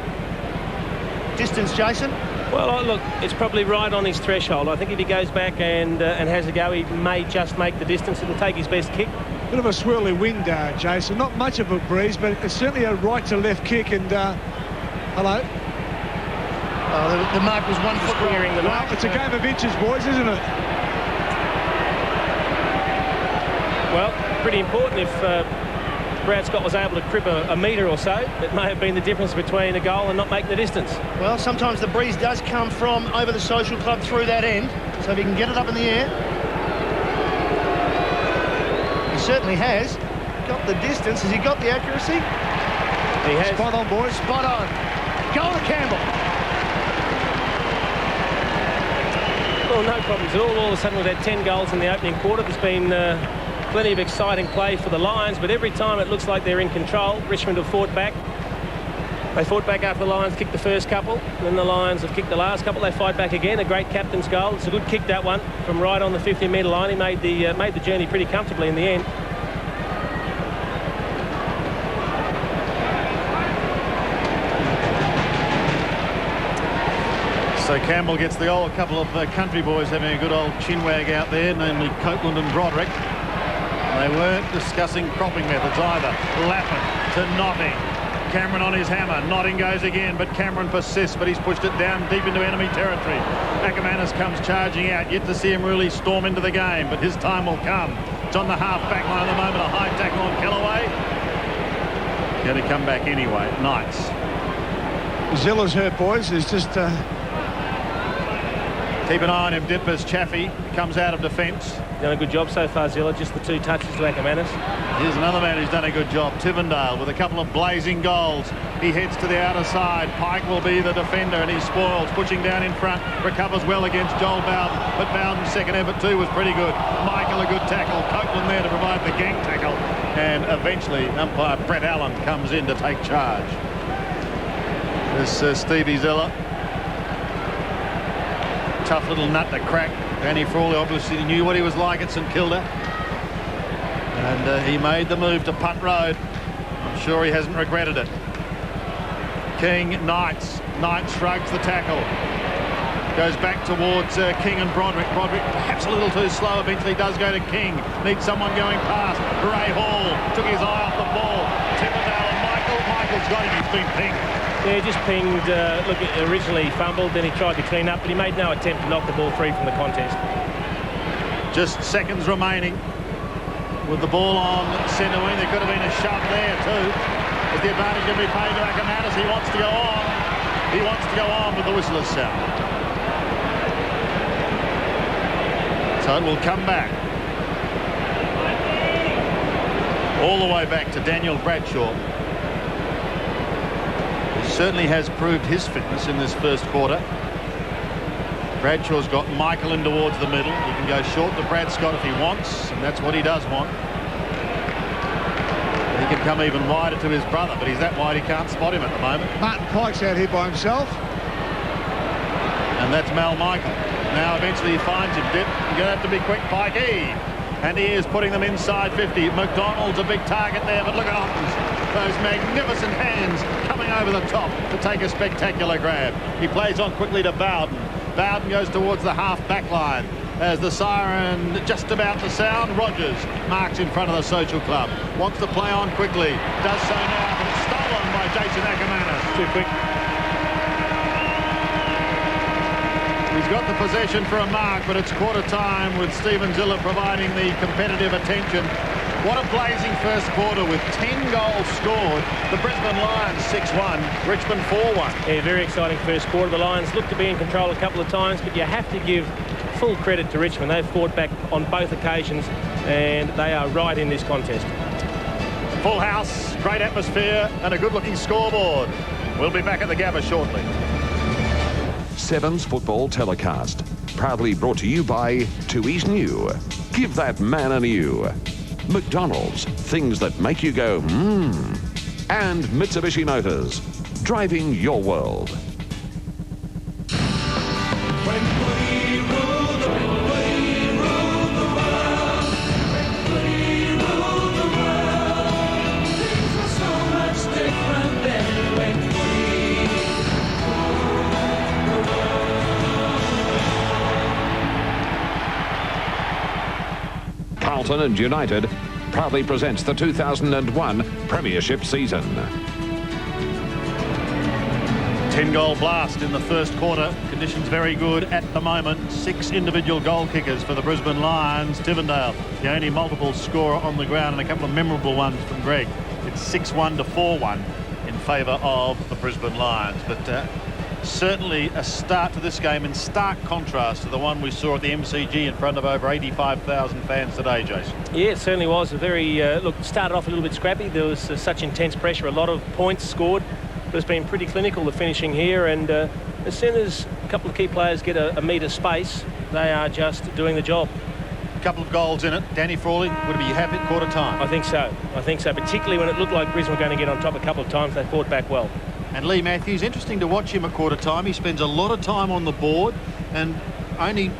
Distance, Jason? Well, look, it's probably right on his threshold. I think if he goes back and has a go, he may just make the distance. It'll take his best kick. Bit of a swirly wind, Jason. Not much of a breeze, but it's certainly a right to left kick. And hello. Oh, the mark was 1 foot clearing the mark. Well, it's a game of inches, boys, isn't it? Well, pretty important. If Brad Scott was able to crib a metre or so, it may have been the difference between a goal and not making the distance. Well, sometimes the breeze does come from over the social club through that end, so if he can get it up in the air. He certainly has got the distance. Has he got the accuracy? He has. Spot on, boys. Spot on. Goal to Campbell. Well, no problems at all. All of a sudden, we've had 10 goals in the opening quarter. There's been plenty of exciting play for the Lions, but every time it looks like they're in control. Richmond have fought back. They fought back after the Lions kicked the first couple, then the Lions have kicked the last couple. They fight back again. A great captain's goal. It's a good kick, that one, from right on the 50-metre line. He made the journey pretty comfortably in the end. So Campbell gets the old couple of country boys having a good old chinwag out there, namely Copeland and Broderick. They weren't discussing cropping methods either. Lappin to Notting. Cameron on his hammer. Notting goes again, but Cameron persists, but he's pushed it down deep into enemy territory. Ackermanis comes charging out. Yet to see him really storm into the game, but his time will come. It's on the half-back line at the moment. A high tackle on Kellaway. Going to come back anyway. Knights. Zilla's hurt, boys. It's just... Keep an eye on him, Dippers. Chaffee comes out of defence. Done a good job so far, Zilla. Just the 2 touches to Ackermanis. Here's another man who's done a good job. Tivendale with a couple of blazing goals. He heads to the outer side. Pike will be the defender, and he's spoiled. Pushing down in front. Recovers well against Joel Bowden. But Bowden's second effort too was pretty good. Michael, a good tackle. Copeland there to provide the gang tackle. And eventually, umpire Brett Allen comes in to take charge. This Stevie Zilla. tough little nut to crack. Danny Frawley obviously knew what he was like at St Kilda. And he made the move to Punt Road. I'm sure he hasn't regretted it. King, Knights. Knights shrugs the tackle. Goes back towards King and Broderick. Broderick perhaps a little too slow. Eventually does go to King. Needs someone going past. Ray Hall took his eye off the ball. Tipperdale and Michael. Michael's got him. He's been pinged. Yeah, just pinged. Look, originally fumbled, then he tried to clean up, but he made no attempt to knock the ball free from the contest. Just seconds remaining. With the ball on centre wing, there could have been a shove there too. Is the advantage going to be paid to Ackermanis? He wants to go on. He wants to go on with the whistlers sound. So it will come back. All the way back to Daniel Bradshaw. He certainly has proved his fitness in this first quarter. Bradshaw's got Michael in towards the middle. He can go short to Brad Scott if he wants, and that's what he does want. He can come even wider to his brother, but he's that wide he can't spot him at the moment. Martin Pike's out here by himself. And that's Mal Michael. Now eventually he finds him. Dip, you're going to have to be quick, Pikey. And he is putting them inside 50. McDonald's a big target there, but look at Ottens. Those magnificent hands coming over the top to take a spectacular grab. He plays on quickly to Bowden. Bowden goes towards the half-back line. As the siren just about to sound, Rogers marks in front of the Social Club. Wants to play on quickly. Does so now, but it's stolen by Jason Ackermanis. Too quick. He's got the possession for a mark, but it's quarter time with Stephen Ziller providing the competitive attention. What a blazing first quarter with 10 goals scored. The Brisbane Lions 6-1, Richmond 4-1. Yeah, very exciting first quarter. The Lions looked to be in control a couple of times, but you have to give full credit to Richmond. They've fought back on both occasions, and they are right in this contest. Full house, great atmosphere, and a good-looking scoreboard. We'll be back at the Gabba shortly. Sevens Football Telecast, proudly brought to you by Tui's New. Give that man a new. McDonald's, things that make you go, and Mitsubishi Motors, driving your world. Carlton and United proudly presents the 2001 Premiership season. 10-goal blast in the first quarter. Conditions very good at the moment. 6 individual goal kickers for the Brisbane Lions. Tivendale, the only multiple scorer on the ground, and a couple of memorable ones from Greg. It's 6-1 to 4-1 in favour of the Brisbane Lions. But certainly a start to this game in stark contrast to the one we saw at the MCG in front of over 85,000 fans today, Jason. Yeah, it certainly was. A very, started off a little bit scrappy. There was such intense pressure, a lot of points scored. But it's been pretty clinical, the finishing here, and as soon as a couple of key players get a metre space, they are just doing the job. A couple of goals in it. Danny Frawley, would be happy at quarter time? I think so, particularly when it looked like Brisbane were going to get on top a couple of times. They fought back well. And Lee Matthews, interesting to watch him at quarter time. He spends a lot of time on the board and only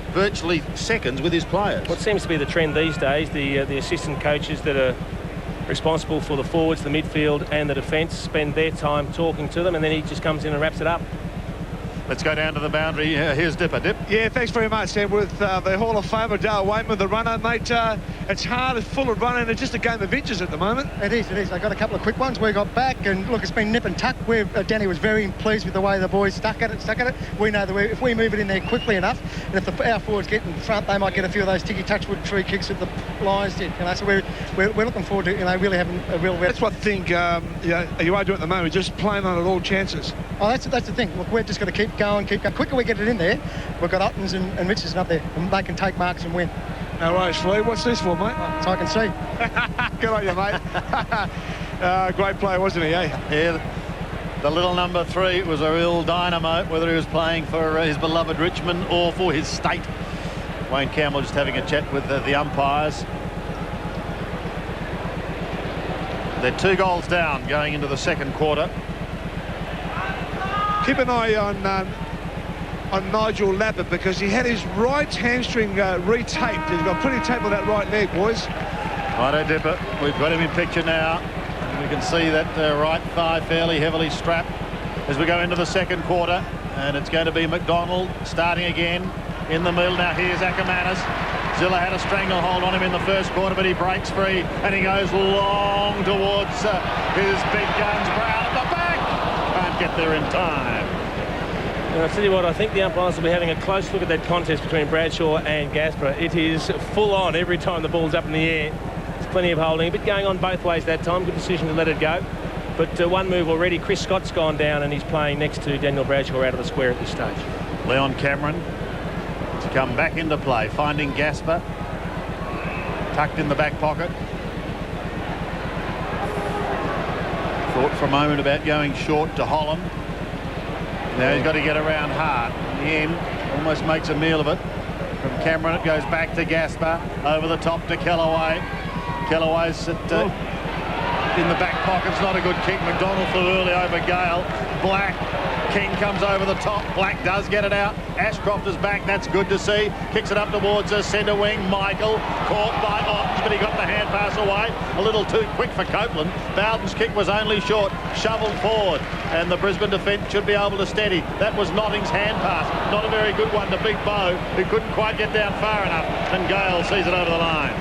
virtually seconds with his players. What seems to be the trend these days, the assistant coaches that are responsible for the forwards, the midfield and the defence spend their time talking to them, and then he just comes in and wraps it up. Let's go down to the boundary. Here's Dipper. Dip. Yeah, thanks very much, Sam. With the Hall of Famer, Dale Waitman, the runner, mate. It's hard, it's full of running. It's just a game of inches at the moment. It is. They got a couple of quick ones. We got back, and look, it's been nip and tuck. Danny was very pleased with the way the boys stuck at it. We know that if we move it in there quickly enough, and if our forwards get in front, they might get a few of those Ticky Touchwood free kicks that the Lions did. So we're looking forward to really having a real. That's what I think. You are doing at the moment, just playing on at all chances. Oh, that's the thing. Look, we're just going to keep going. Quicker we get it in there, we've got Ottens and Richardson up there, and they can take marks and win. No worries, Flea. What's this for, mate? So I can see. Good on you, mate. Great player, wasn't he, eh? Yeah, the little number 3 was a real dynamo, whether he was playing for his beloved Richmond or for his state. Wayne Campbell just having a chat with the umpires. They're 2 goals down going into the second quarter. Keep an eye on on Nigel Lappin because he had his right hamstring retaped. He's got plenty of tape on that right leg, boys. Righto, Dipper. We've got him in picture now. And we can see that right thigh fairly heavily strapped as we go into the second quarter. And it's going to be McDonald starting again in the middle. Now here's Ackermanis. Zilla had a stranglehold on him in the first quarter, but he breaks free and he goes long towards his big guns. Brown at the back. Can't get there in time. And I'll tell you what, I think the umpires will be having a close look at that contest between Bradshaw and Gasper. It is full on every time the ball's up in the air. There's plenty of holding, a bit going on both ways that time. Good decision to let it go. But one move already, Chris Scott's gone down and he's playing next to Daniel Bradshaw out of the square at this stage. Leon Cameron to come back into play, finding Gasper tucked in the back pocket. Thought for a moment about going short to Holland. Now he's got to get around hard. In the end, almost makes a meal of it. From Cameron, it goes back to Gasper. Over the top to Kellaway. Kellaway's in the back pocket. It's not a good kick. McDonald flew early over Gale. Black. King comes over the top. Black does get it out. Ashcroft is back. That's good to see. Kicks it up towards the centre wing. Michael caught by Ottens, but he got the hand pass away. A little too quick for Copeland. Bowden's kick was only short. Shoveled forward. And the Brisbane defence should be able to steady. That was Notting's hand pass. Not a very good one to Big Bo, who couldn't quite get down far enough. And Gale sees it over the line.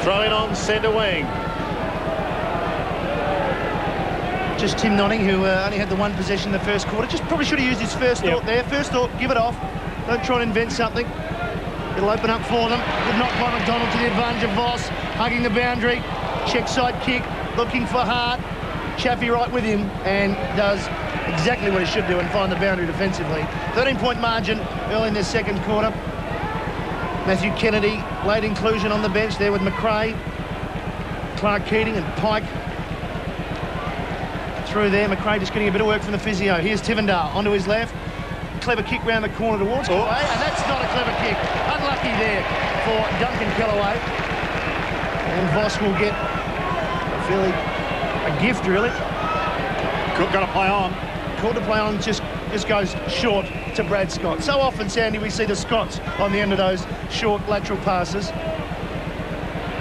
Throw in on centre wing. Just Tim Notting, who only had the one possession in the first quarter. Just probably should have used his first thought there. First thought, give it off. Don't try and invent something. It'll open up for them. Good knock by McDonald to the advantage of Voss. Hugging the boundary. Check side kick. Looking for Hart. Chaffee right with him and does exactly what he should do and find the boundary defensively. 13-point margin early in this second quarter. Matthew Kennedy, late inclusion on the bench there with McRae, Clark Keating and Pike. Through there, McRae just getting a bit of work from the physio. Here's Tivendale onto his left. Clever kick round the corner towards Kellaway, and that's not a clever kick. Unlucky there for Duncan Kellaway. And Voss will get a gift, really. Cook got to play on. Called to play on, just goes short to Brad Scott. So often, Sandy, we see the Scotts on the end of those short lateral passes.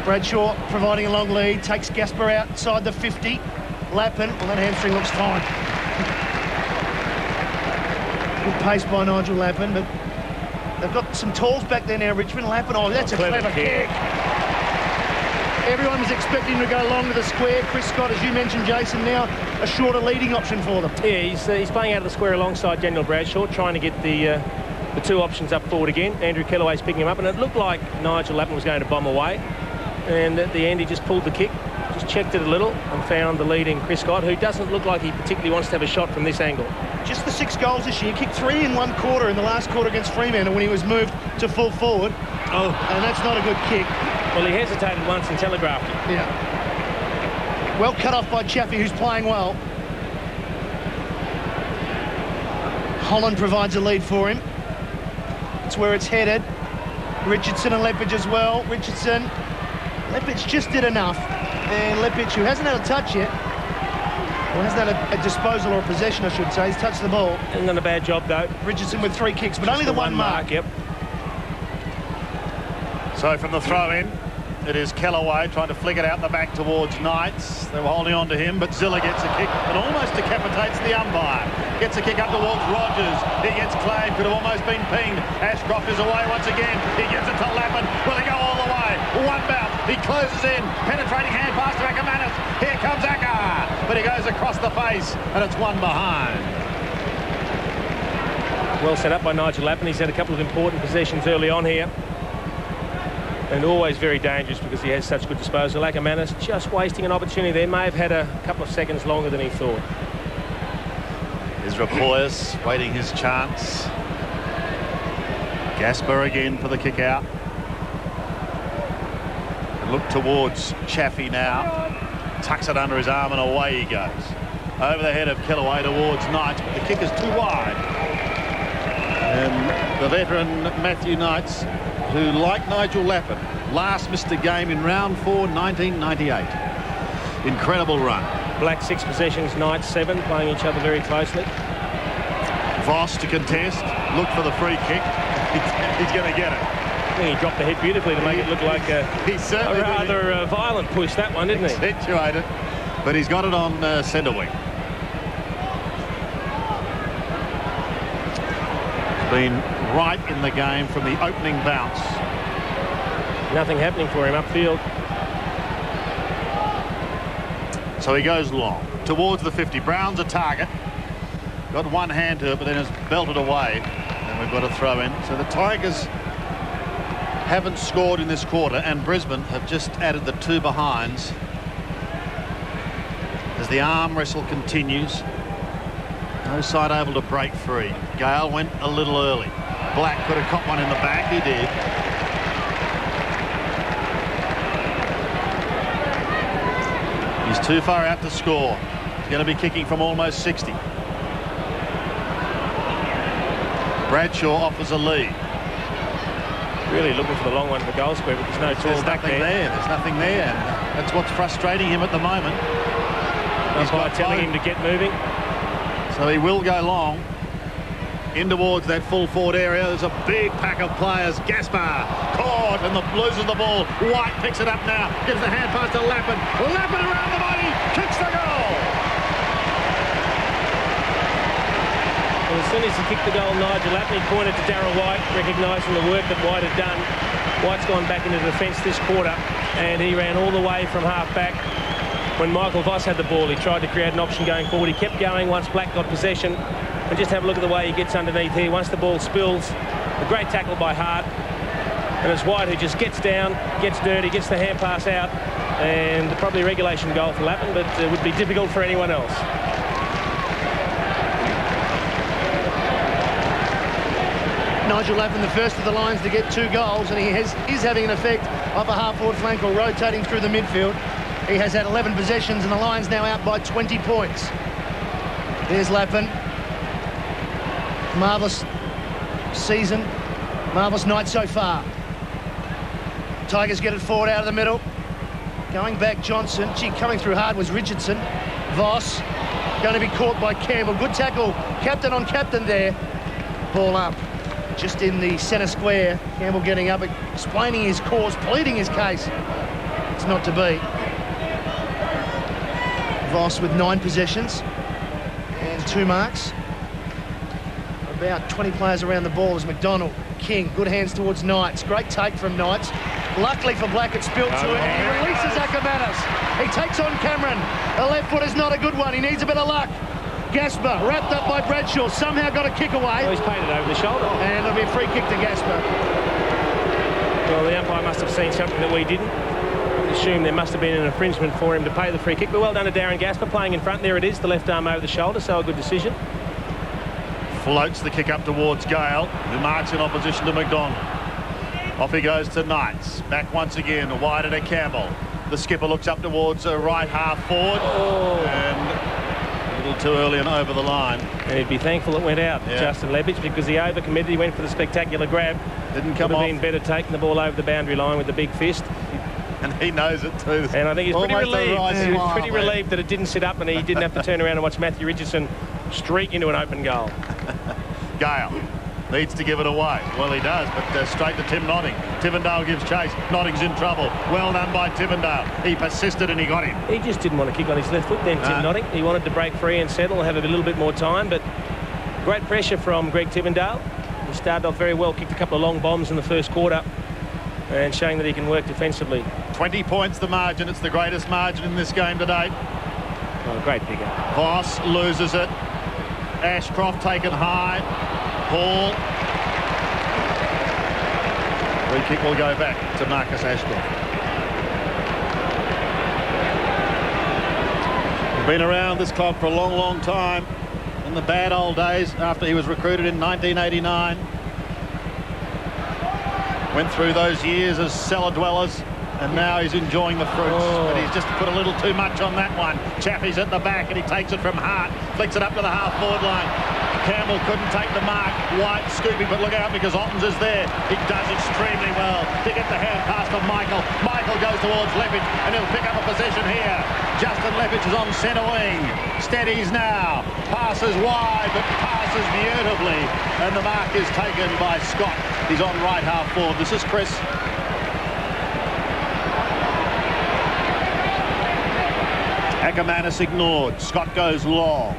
Bradshaw providing a long lead, takes Gasper outside the 50. Lappin, well, that hamstring looks fine. Good pace by Nigel Lappin, but they've got some talls back there now, Richmond. Lappin, oh, that's a clever kick. Everyone was expecting to go long to the square. Chris Scott, as you mentioned, Jason, now a shorter leading option for them. Yeah, he's playing out of the square alongside Daniel Bradshaw, trying to get the two options up forward again. Andrew Kellaway's picking him up, and it looked like Nigel Lappin was going to bomb away. And at the end, he just pulled the kick. Just checked it a little and found the leading Chris Scott, who doesn't look like he particularly wants to have a shot from this angle. Just the 6 goals this year. Kicked 3 in one quarter in the last quarter against Fremantle when he was moved to full forward. Oh, and that's not a good kick. Well, he hesitated once and telegraphed it. Yeah. Well cut off by Chaffee, who's playing well. Holland provides a lead for him. It's where it's headed. Richardson and Lepage as well. Lepage just did enough. And Lepage, who hasn't had a touch yet, or hasn't had a disposal or a possession, I should say, he's touched the ball. Hasn't done a bad job, though. Richardson with 3 kicks, but just only the one mark. Yep. So from the throw-in, it is Kellaway trying to flick it out the back towards Knights. They were holding on to him, but Zilla gets a kick and almost decapitates the umpire. Gets a kick up towards Rogers. He gets claimed, could have almost been pinged. Ashcroft is away once again. He gives it to Lappin. Will he go all the way? One bout. He closes in. Penetrating hand pass to Ackermanis. Here comes Acker. But he goes across the face, and it's one behind. Well set up by Nigel Lappin. He's had a couple of important possessions early on here. And always very dangerous because he has such good disposal. Ackermanis just wasting an opportunity there. May have had a couple of seconds longer than he thought. Ezra Poyas waiting his chance. Gasper again for the kick out. And look towards Chaffee now. Tucks it under his arm and away he goes. Over the head of Kellaway towards Knights, but the kick is too wide. And the veteran Matthew Knights, who, like Nigel Lappin, last missed a game in round 4, 1998. Incredible run. Black 6 possessions, Knights 7, playing each other very closely. Voss to contest. Look for the free kick. He's going to get it. I think he dropped the head beautifully to make it look like a rather violent push, that one, didn't he? Accentuated, but he's got it on centre wing. He's been right in the game from the opening bounce. Nothing happening for him upfield. So he goes long towards the 50. Brown's a target. Got one hand to it, but then has belted away. And we've got a throw in. So the Tigers haven't scored in this quarter, and Brisbane have just added the 2 behinds as the arm wrestle continues. No side able to break free. Gale went a little early. Black could have caught one in the back. He did. He's too far out to score. He's going to be kicking from almost 60. Bradshaw offers a lead. Really looking for the long one for goal square, but there's no tall back there. There's nothing there. That's what's frustrating him at the moment. He's by telling him to get moving. So he will go long in towards that full forward area. There's a big pack of players. Gaspar caught and loses the ball. White picks it up now. Gives the hand pass to Lappin. Lappin around the body. Kicks the goal. Well, as soon as he kicked the goal, Nigel Lappin pointed to Darryl White, recognising the work that White had done. White's gone back into defence this quarter, and he ran all the way from half-back. When Michael Voss had the ball, he tried to create an option going forward. He kept going once Black got possession. And just have a look at the way he gets underneath here. Once the ball spills, a great tackle by Hart. And it's White who just gets down, gets dirty, gets the hand pass out. And probably a regulation goal for Lappin, but it would be difficult for anyone else. Nigel Lappin, the first of the Lions to get 2 goals, and he is having an effect of a half-forward flank or rotating through the midfield. He has had 11 possessions, and the Lions now out by 20 points. There's Lappin. Marvellous season, marvellous night so far. Tigers get it forward out of the middle. Going back, Johnson. Gee, coming through hard was Richardson. Voss going to be caught by Campbell. Good tackle, captain on captain there. Ball up just in the centre square. Campbell getting up, explaining his cause, pleading his case. It's not to be. Voss with 9 possessions and 2 marks. About 20 players around the ball as McDonald, King, good hands towards Knights. Great take from Knights. Luckily for Black, it spilled to him. He releases Ackermanis. He takes on Cameron. The left foot is not a good one. He needs a bit of luck. Gaspar, wrapped up by Bradshaw, somehow got a kick away. Well, he's paid it over the shoulder. And it'll be a free kick to Gaspar. Well, the umpire must have seen something that we didn't. Assume there must have been an infringement for him to pay the free kick. But well done to Darren Gaspar playing in front. There it is, the left arm over the shoulder, so a good decision. Floats the kick up towards Gale, who marks in opposition to McDonald. Off he goes to Knights. Back once again, wider to Campbell. The skipper looks up towards right half forward. And a little too early and over the line. And he'd be thankful it went out, Justin Lepage, because he overcommitted. He went for the spectacular grab. Didn't come off. Would have been better taking the ball over the boundary line with the big fist. And he knows it too. And I think he's pretty relieved. He was pretty relieved that it didn't sit up and he didn't have to turn around and watch Matthew Richardson streak into an open goal. Gale needs to give it away. Well, he does, but straight to Tim Notting. Tivendale gives chase. Notting's in trouble. Well done by Tivendale. He persisted and he got him. He just didn't want to kick on his left foot then, Tim Notting. He wanted to break free and settle, have a little bit more time, but great pressure from Greg Tivendale. He started off very well, kicked a couple of long bombs in the first quarter and showing that he can work defensively. 20 points the margin. It's the greatest margin in this game to date. Oh, great figure. Voss loses it. Ashcroft taken high. Hall. Free kick will go back to Marcus Ashcroft. He's been around this club for a long, long time. In the bad old days, after he was recruited in 1989. Went through those years as cellar dwellers, and now he's enjoying the fruits. But he's just put a little too much on that one. Chaffee's at the back, and he takes it from Hart. Flicks it up to the half-forward line. Campbell couldn't take the mark. White scooping, but look out because Ottens is there. He does extremely well to get the hand pass to Michael. Michael goes towards Lepage, and he'll pick up a position here. Justin Lepage is on centre wing. Steadies now. Passes wide, but passes passes beautifully, and the mark is taken by Scott. He's on right half forward. This is Chris. Ackermanis ignored. Scott goes long.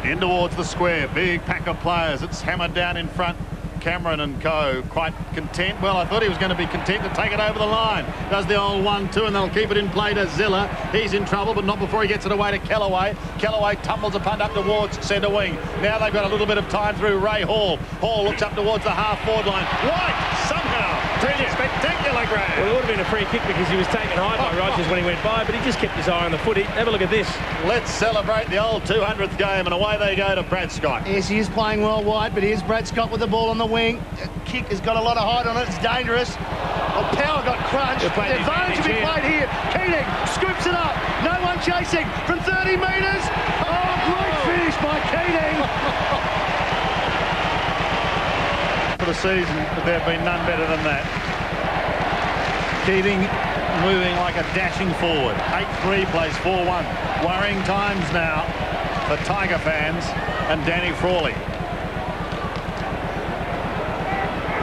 In towards the square. Big pack of players. It's hammered down in front. Cameron and co quite content. Well, I thought he was going to be content to take it over the line. Does the old 1-2, and they'll keep it in play to Zilla. He's in trouble, but not before he gets it away to Kellaway. Kellaway tumbles a punt up towards centre wing. Now they've got a little bit of time through Ray Hall. Hall looks up towards the half-forward line. White, somehow. Brilliant. Spectacular grab. Well, it would have been a free kick because he was taken high by Rogers when he went by, but he just kept his eye on the footy. Have a look at this. Let's celebrate the old 200th game, and away they go to Brad Scott. Yes, he is playing well, White, but here's Brad Scott with the ball on the wing. Kick has got a lot of height on it. It's dangerous. Oh, Power got crunched. The advantage to be played here. Keating scoops it up. No one chasing from 30 metres. Oh, great finish by Keating. For the season, but there have been none better than that. Keating moving like a dashing forward. 8-3 plays 4-1. Worrying times now for Tiger fans and Danny Frawley.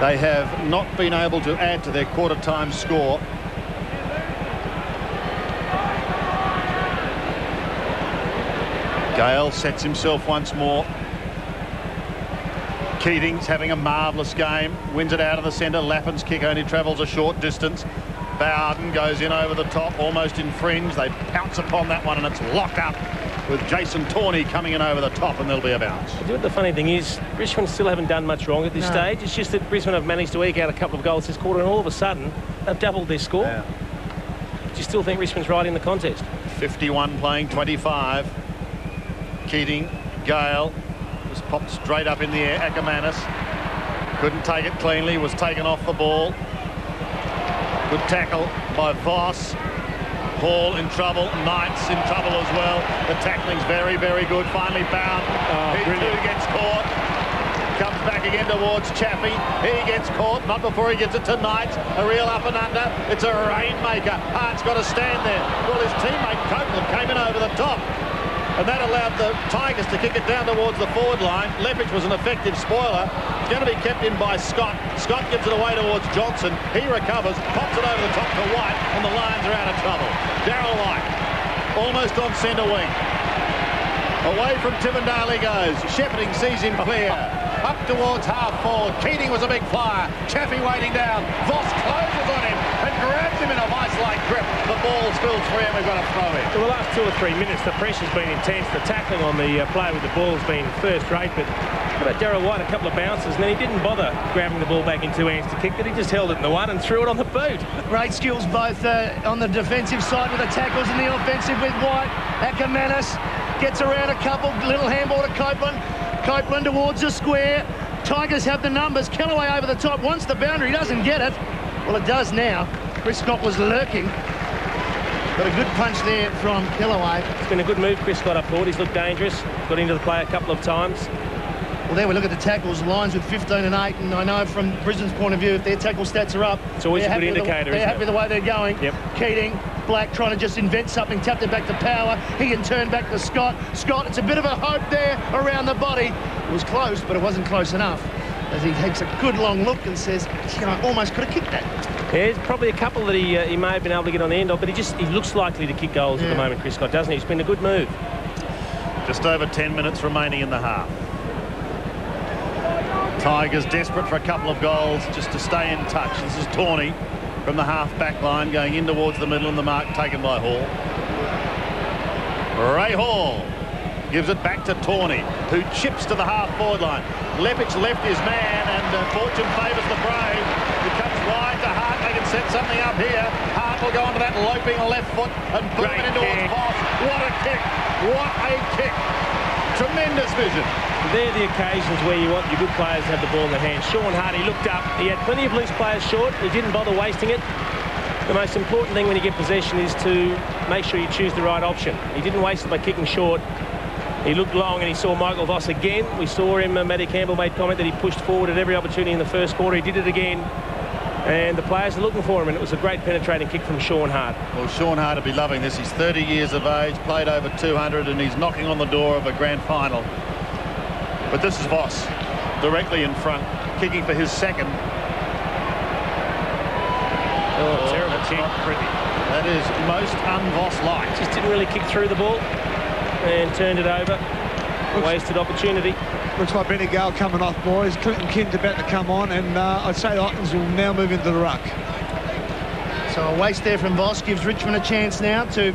They have not been able to add to their quarter-time score. Gale sets himself once more. Keating's having a marvellous game. Wins it out of the centre. Lappin's kick only travels a short distance. Bowden goes in over the top, almost in fringe. They pounce upon that one, and it's locked up with Jason Tawney coming in over the top, and there'll be a bounce. You know what the funny thing is? Richmond still haven't done much wrong at this stage. It's just that Brisbane have managed to eke out a couple of goals this quarter, and all of a sudden they've doubled their score. Yeah. Do you still think Richmond's right in the contest? 51 playing 25. Keating, Gale, was popped straight up in the air. Ackermanis couldn't take it cleanly, was taken off the ball. Good tackle by Voss. Hall in trouble, Knights in trouble as well. The tackling's very, very good. Finally bound. He too gets caught. Comes back again towards Chaffee. He gets caught, not before he gets it to Knights. A real up and under. It's a rainmaker. Hart's got to stand there. Well, his teammate Copeland came in over the top, and that allowed the Tigers to kick it down towards the forward line. Leppich was an effective spoiler. It's going to be kept in by Scott. Scott gives it away towards Johnson. He recovers, pops it over the top to White, and the Lions are out of trouble. Darryl White, almost on centre wing. Away from Tivendale he goes. Shepherding sees him clear. Up towards half forward. Keating was a big flyer. Chaffee waiting down. Voss closes on him and grabs him in a vice-like grip. The ball spills free and we've got to throw in. For the last 2 or 3 minutes, the pressure's been intense. The tackling on the player with the ball has been first rate, but how about Darryl White? A couple of bounces, and then he didn't bother grabbing the ball back in 2 hands to kick it. He just held it in the one and threw it on the boot. Great skills both on the defensive side with the tackles and the offensive with White. Ackermanis gets around a couple, little handball to Copeland. Copeland towards the square. Tigers have the numbers. Kellaway over the top wants the boundary. He doesn't get it. Well, it does now. Chris Scott was lurking. But a good punch there from Kellaway. It's been a good move, Chris Scott up forward. He's looked dangerous. Got into the play a couple of times. Well, there we look at the tackles. Lions with 15 and 8. And I know from Brisbane's point of view, if their tackle stats are up, it's always a good indicator. They're happy with the way they're going. Yep. Keating, Black trying to just invent something, tapped it back to Power. He can turn back to Scott. Scott, it's a bit of a hope there around the body. It was close, but it wasn't close enough. As he takes a good long look and says, you know, I almost could have kicked that. Yeah, there's probably a couple that he may have been able to get on the end of, but he looks likely to kick goals at the moment, Chris Scott, doesn't he? It's been a good move. Just over 10 minutes remaining in the half. Tigers desperate for a couple of goals just to stay in touch. This is Tawney from the half-back line going in towards the middle, and the mark taken by Hall. Ray Hall gives it back to Tawney, who chips to the half-forward line. Leppich left his man, and fortune favours the brave. It comes wide to Hart. They can set something up here. Hart will go onto that loping left foot and boom it in towards Voss. What a kick! What a kick! Tremendous vision. They're the occasions where you want your good players to have the ball in their hands. Shaun Hart, he looked up. He had plenty of loose players short. He didn't bother wasting it. The most important thing when you get possession is to make sure you choose the right option. He didn't waste it by kicking short. He looked long and he saw Michael Voss again. We saw him, Matty Campbell made comment that he pushed forward at every opportunity in the first quarter. He did it again. And the players are looking for him, and it was a great penetrating kick from Shaun Hart. Well, Shaun Hart will be loving this. He's 30 years of age, played over 200, and he's knocking on the door of a grand final. But this is Voss directly in front, kicking for his second. Oh, terrible kick. Not pretty. That is most un-Voss-like. Just didn't really kick through the ball and turned it over. Wasted opportunity. Looks like Benny Gale coming off, boys. Clinton Kinn's about to come on, and I'd say the Ottens will now move into the ruck. So a waste there from Voss gives Richmond a chance now to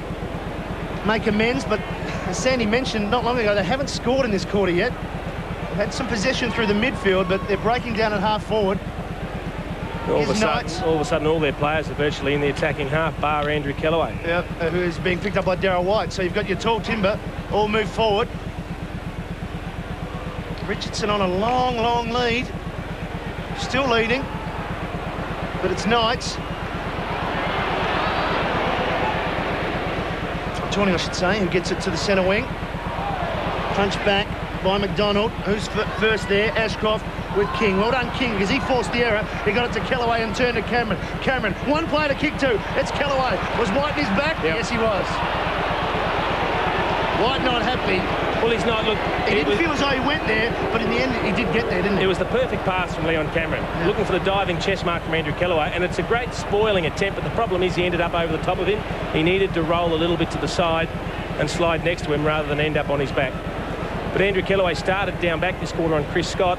make amends, but as Sandy mentioned not long ago, they haven't scored in this quarter yet. They've had some possession through the midfield, but they're breaking down at half forward. All of a sudden, all their players are virtually in the attacking half, bar Andrew Kellaway. Yep, who is being picked up by Darryl White. So you've got your tall timber all move forward. Richardson on a long, long lead. Still leading, but it's Knights. Tawny, I should say, who gets it to the centre wing. Punch back by McDonald, who's first there. Ashcroft with King. Well done, King, because he forced the error. He got it to Kellaway and turned to Cameron. Cameron, one player to kick to. It's Kellaway. Was White in his back? Yep. Yes, he was. White not happy. Well, he's not. Look, he didn't feel as though he went there, but in the end, he did get there, didn't he? It was the perfect pass from Leon Cameron, looking for the diving chest mark from Andrew Kellaway, and it's a great spoiling attempt, but the problem is he ended up over the top of him. He needed to roll a little bit to the side and slide next to him rather than end up on his back. But Andrew Kellaway started down back this quarter on Chris Scott.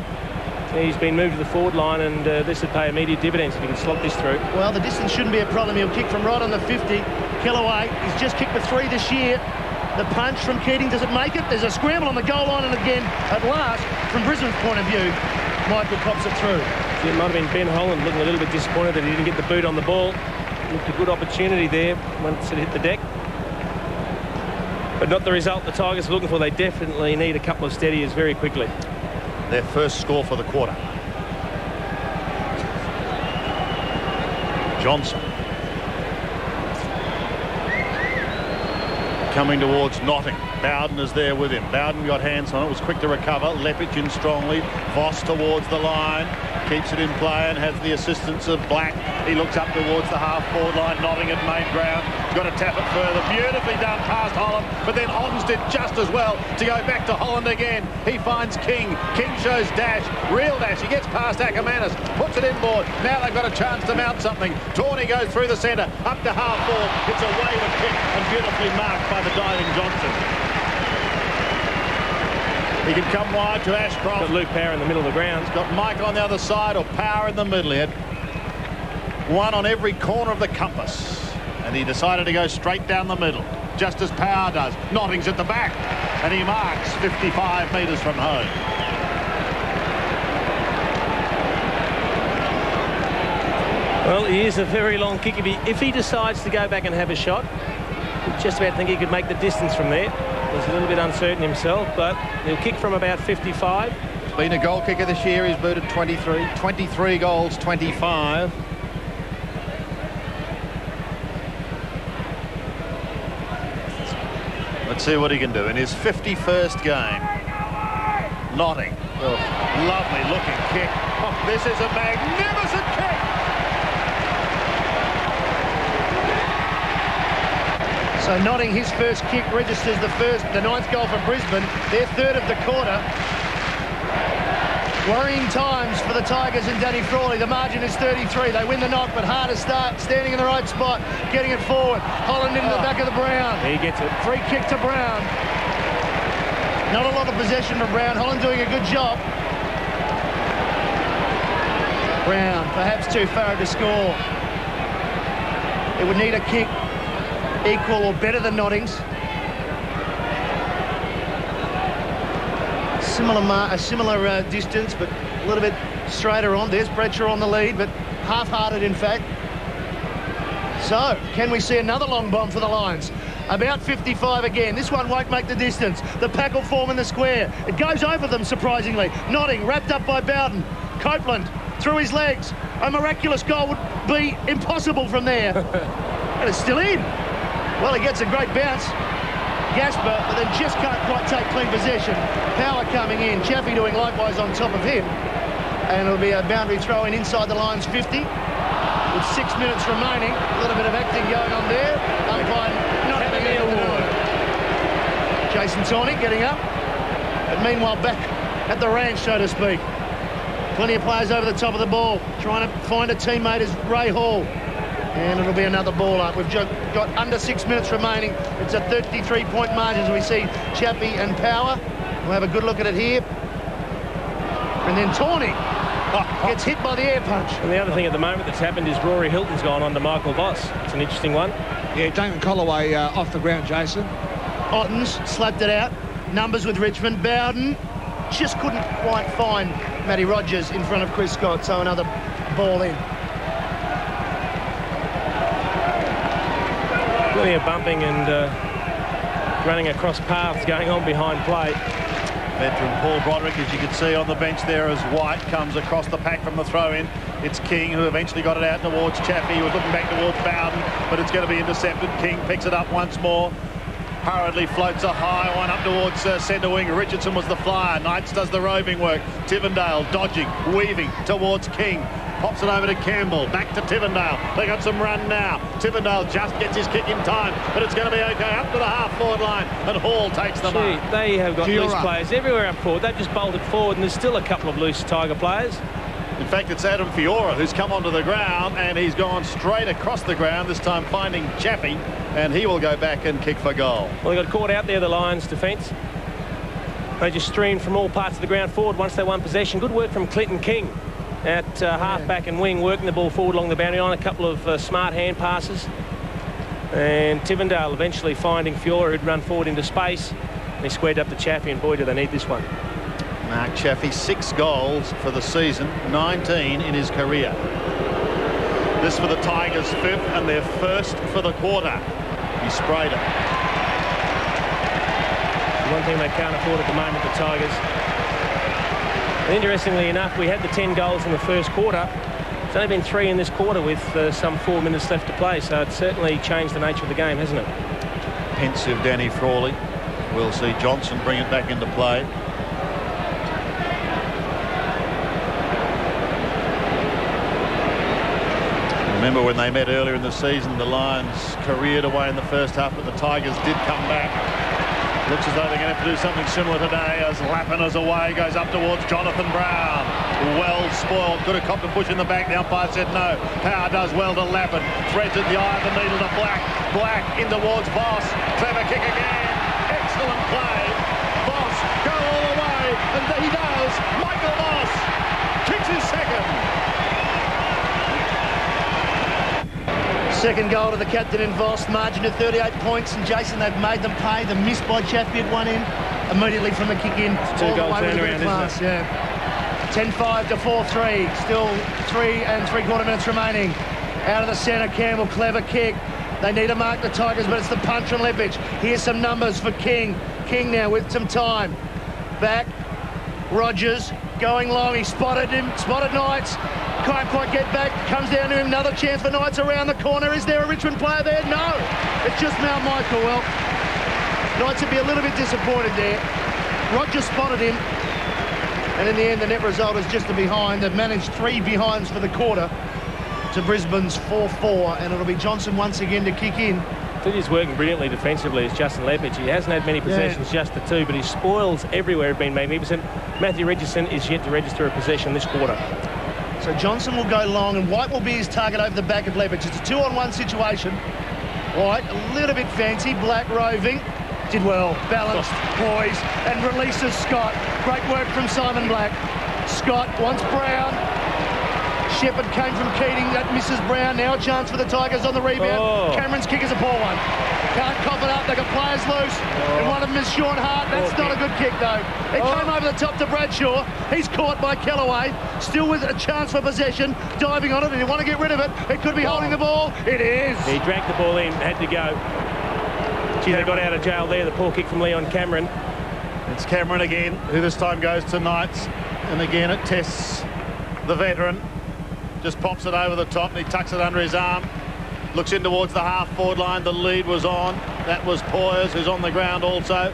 He's been moved to the forward line, and this would pay immediate dividends if he can slot this through. Well, the distance shouldn't be a problem. He'll kick from right on the 50. Kellaway, he's just kicked the 3 this year. The punch from Keating, does it make it? There's a scramble on the goal line, and again, at last, from Brisbane's point of view, Michael pops it through. It might have been Ben Holland looking a little bit disappointed that he didn't get the boot on the ball. Looked a good opportunity there once it hit the deck. But not the result the Tigers are looking for. They definitely need a couple of steadiers very quickly. Their first score for the quarter. Johnson. Coming towards Notting. Bowden is there with him. Bowden got hands on it, was quick to recover. Leppich in strongly. Voss towards the line. Keeps it in play and has the assistance of Black. He looks up towards the half-forward line. Notting at main ground. He's got to tap it further. Beautifully done past Holland. But then Ottens did just as well to go back to Holland again. He finds King. King shows dash. Real dash. He gets past Ackermanis. Puts it inboard. Now they've got a chance to mount something. Tawney goes through the centre. Up to half-forward. It's a way to kick and beautifully marked by the diving Johnson. He can come wide to Ashcroft. Got Luke Power in the middle of the ground. He's got Mike on the other side, or Power in the middle. He had one on every corner of the compass. And he decided to go straight down the middle, just as Power does. Notting's at the back, and he marks 55 metres from home. Well, he is a very long kick. If he decides to go back and have a shot, I just about think he could make the distance from there. He's a little bit uncertain himself, but he'll kick from about 55. Been a goal kicker this year. He's booted 23. 23 goals, 25. Let's see what he can do in his 51st game. Notting. Oh, lovely looking kick. Oh, this is a magnificent kick. So Notting, his first kick registers the 9th goal for Brisbane, their 3rd of the quarter. Worrying times for the Tigers and Danny Frawley. The margin is 33. They win the knock, but hard to start. Standing in the right spot, getting it forward. Holland into the back of the Brown. He gets it. Free kick to Brown. Not a lot of possession from Brown. Holland doing a good job. Brown, perhaps too far to score. It would need a kick equal or better than Notting's. A similar distance, but a little bit straighter on. There's Bradshaw on the lead, but half-hearted in fact. So, can we see another long bomb for the Lions? About 55 again. This one won't make the distance. The pack will form in the square. It goes over them, surprisingly. Notting, wrapped up by Bowden. Copeland, through his legs. A miraculous goal would be impossible from there. And it's still in. Well, he gets a great bounce. Gasper, but then just can't quite take clean possession. Power coming in. Chaffee doing likewise on top of him. And it'll be a boundary throw in inside the Lions 50. With 6 minutes remaining. A little bit of acting going on there. Umpire not having any award. Jason Tawney getting up. But meanwhile, back at the ranch, so to speak. Plenty of players over the top of the ball, trying to find a teammate is Ray Hall. And it'll be another ball up. We've just got under 6 minutes remaining. It's a 33-point margin as we see Chappie and Power. We'll have a good look at it here. And then Tawney gets hit by the air punch. And the other thing at the moment that's happened is Rory Hilton's gone on to Michael Voss. It's an interesting one. Yeah, Damon Colloway off the ground, Jason. Ottens slapped it out. Numbers with Richmond. Bowden just couldn't quite find Matty Rogers in front of Chris Scott, so another ball in. Plenty of bumping and running across paths going on behind play. Veteran Paul Broderick, as you can see on the bench there, as White comes across the pack from the throw-in. It's King who eventually got it out towards Chaffee, who was looking back towards Bowden, but it's going to be intercepted. King picks it up once more. Hurriedly floats a high one up towards centre wing. Richardson was the flyer. Knights does the roving work. Tivendale dodging, weaving towards King. Pops it over to Campbell. Back to Tivendale. They got some run now. Tivendale just gets his kick in time, but it's going to be okay. Up to the half-forward line, and Hall takes the mark. They have got loose players everywhere up forward. They've just bolted forward, and there's still a couple of loose Tiger players. In fact, it's Adam Fiora who's come onto the ground, and he's gone straight across the ground, this time finding Chappie, and he will go back and kick for goal. Well, they got caught out there, the Lions' defence. They just streamed from all parts of the ground forward once they won possession. Good work from Clinton King at half-back and wing, working the ball forward along the boundary line. A couple of smart hand passes. And Tivendale eventually finding Fiora, who'd run forward into space. And he squared up to Chaffee, and boy, do they need this one. Mark Chaffee, 6 goals for the season, 19 in his career. This for the Tigers' 5th and their 1st for the quarter. He sprayed it. One thing they can't afford at the moment, the Tigers. And interestingly enough, we had the 10 goals in the first quarter. It's only been 3 in this quarter with some 4 minutes left to play, so it's certainly changed the nature of the game, hasn't it? Pensive Danny Frawley. We'll see Johnson bring it back into play. Remember when they met earlier in the season, the Lions careered away in the first half, but the Tigers did come back. Looks as though they're going to have to do something similar today as Lappin is away, goes up towards Jonathan Brown. Well spoiled, could have copped a push in the back, the umpire said no. Power does well to Lappin, threads at the eye of the needle to Black. Black in towards Voss, clever kick again, excellent play. Voss, go all the way, and he does. Michael Voss kicks his second. Second goal to the captain in Voss, margin of 38 points, and Jason, they've made them pay. The miss by Chaffee at one end, immediately from the kick in. 2 goal turnaround, isn't it? Yeah. 10-5 to 4-3, still 3 3/4 minutes remaining. Out of the centre, Campbell, clever kick. They need to mark the Tigers, but it's the punch on Lepage. Here's some numbers for King. King now with some time. Back, Rogers going long, he spotted him, spotted Knights. Can't quite get back, comes down to him, another chance for Knights around the corner. Is there a Richmond player there? No, it's just Mount Michael. Well, Knights would be a little bit disappointed there. Rogers spotted him, and in the end the net result is just a behind. They've managed 3 behinds for the quarter to Brisbane's 4-4, and it'll be Johnson once again to kick in. I think he's working brilliantly defensively as Justin Lepage. He hasn't had many possessions, just the 2, but his spoils everywhere have been magnificent. Matthew Richardson is yet to register a possession this quarter. So Johnson will go long, and White will be his target over the back of Lepage. It's a 2-on-1 situation. White, a little bit fancy. Black roving. Did well. Balanced, poised, and releases Scott. Great work from Simon Black. Scott wants Brown. Shepherd came from Keating. That misses Brown. Now a chance for the Tigers on the rebound. Cameron's kick is a poor one. Can't cough it up. They got players loose. And one of them is Sean Hart. That's not a good kick, though. It came over the top to Bradshaw. He's caught by Kellaway. Still with a chance for possession. Diving on it, and you want to get rid of it. It could be holding the ball. It is. He dragged the ball in. Had to go. Gee, they got out of jail there. The poor kick from Leon Cameron. It's Cameron again, who this time goes to Knights. And again, it tests the veteran. Just pops it over the top, and he tucks it under his arm. Looks in towards the half-forward line. The lead was on. That was Poyers, who's on the ground also.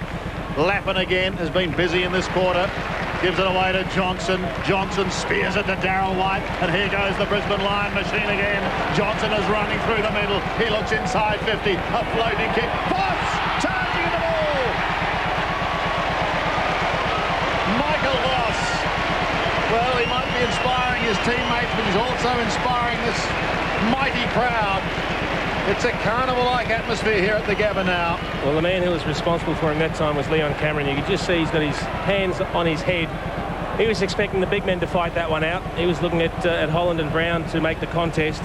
Lappin again has been busy in this quarter. Gives it away to Johnson. Johnson spears it to Darryl White. And here goes the Brisbane Lion machine again. Johnson is running through the middle. He looks inside 50. A floating kick. Voss charging the ball. Michael Voss be inspiring his teammates, but he's also inspiring this mighty crowd. It's a carnival-like atmosphere here at the Gabba now. Well, the man who was responsible for him that time was Leon Cameron. You could just see he's got his hands on his head. He was expecting the big men to fight that one out. He was looking at Holland and Brown to make the contest.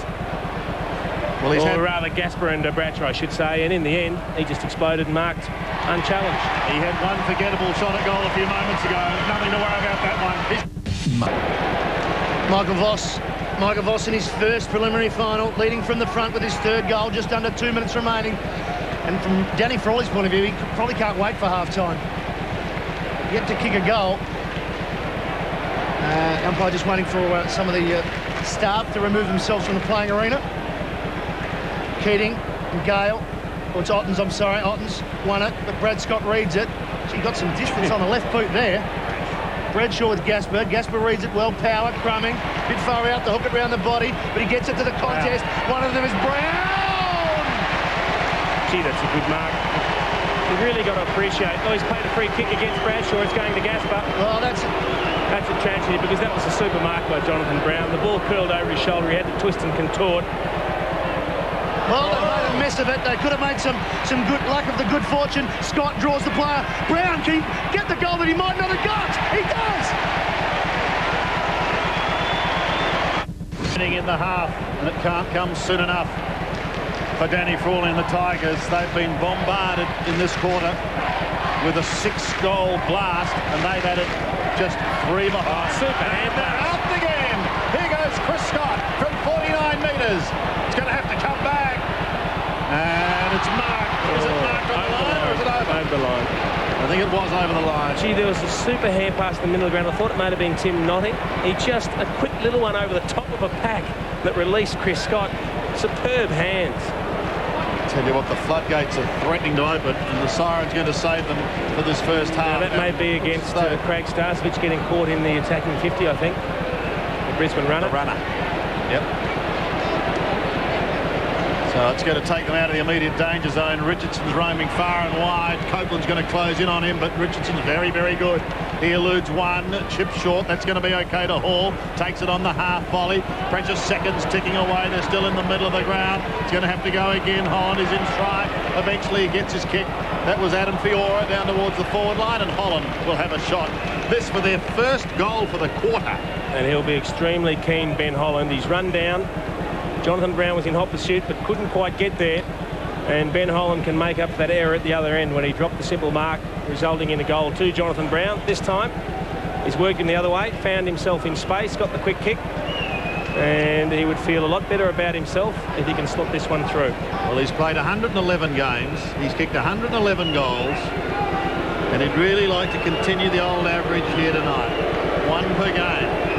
Well, or rather Gasper and Bradshaw, I should say. And in the end, he just exploded and marked unchallenged. He had one forgettable shot at goal a few moments ago. Nothing to worry about that one. Michael Voss in his first preliminary final, leading from the front with his third goal, just under 2 minutes remaining. And from Danny Frawley's point of view, he probably can't wait for half-time. Yet to kick a goal. Umpire just waiting for some of the staff to remove themselves from the playing arena. Keating and Gale, or it's Ottens, I'm sorry, Ottens won it, but Brad Scott reads it. She got some distance on the left boot there. Bradshaw with Gasper. Gasper reads it well. Power, crumbing. Bit far out to hook it around the body, but he gets it to the contest. Wow. One of them is Brown! Gee, that's a good mark. You really got to appreciate. Oh, he's played a free kick against Bradshaw. It's going to Gasper. Well, that's a tragedy because that was a super mark by Jonathan Brown. The ball curled over his shoulder. He had to twist and contort. Well, they made a mess of it. They could have made some good luck of the good fortune. Scott draws the player. Brown can get the goal that he might not have got. He does! In the half, and it can't come soon enough for Danny Frawley and the Tigers. They've been bombarded in this quarter with a 6-goal blast, and they've had it just 3 behind. Super hand out again. Here goes Chris Scott from 49 metres. It's going to have to come back. And it's marked. Is it marked on the line or is it over? Over the line. I think it was over the line. Gee, there was a super hand pass in the middle of the ground. I thought it might have been Tim Notting. He just, a quick little one over the top of a pack that released Chris Scott. Superb hands. Tell you what, the floodgates are threatening to open, and the siren's going to save them for this first half. Now, that may be against Craig Starcevich getting caught in the attacking 50, I think. The Brisbane runner. The runner. Yep. So it's going to take them out of the immediate danger zone. Richardson's roaming far and wide. Copeland's going to close in on him, but Richardson's very, very good. He eludes one, chip short. That's going to be okay to Hall. Takes it on the half volley. Precious seconds ticking away. They're still in the middle of the ground. It's going to have to go again. Holland is in strike. Eventually he gets his kick. That was Adam Fiora down towards the forward line, and Holland will have a shot. This for their first goal for the quarter. And he'll be extremely keen, Ben Holland. He's run down. Jonathan Brown was in hot pursuit but couldn't quite get there, and Ben Holland can make up for that error at the other end when he dropped the simple mark, resulting in a goal to Jonathan Brown. This time he's worked him the other way, found himself in space, got the quick kick, and he would feel a lot better about himself if he can slot this one through. Well, he's played 111 games, he's kicked 111 goals, and he'd really like to continue the old average here tonight. 1 per game.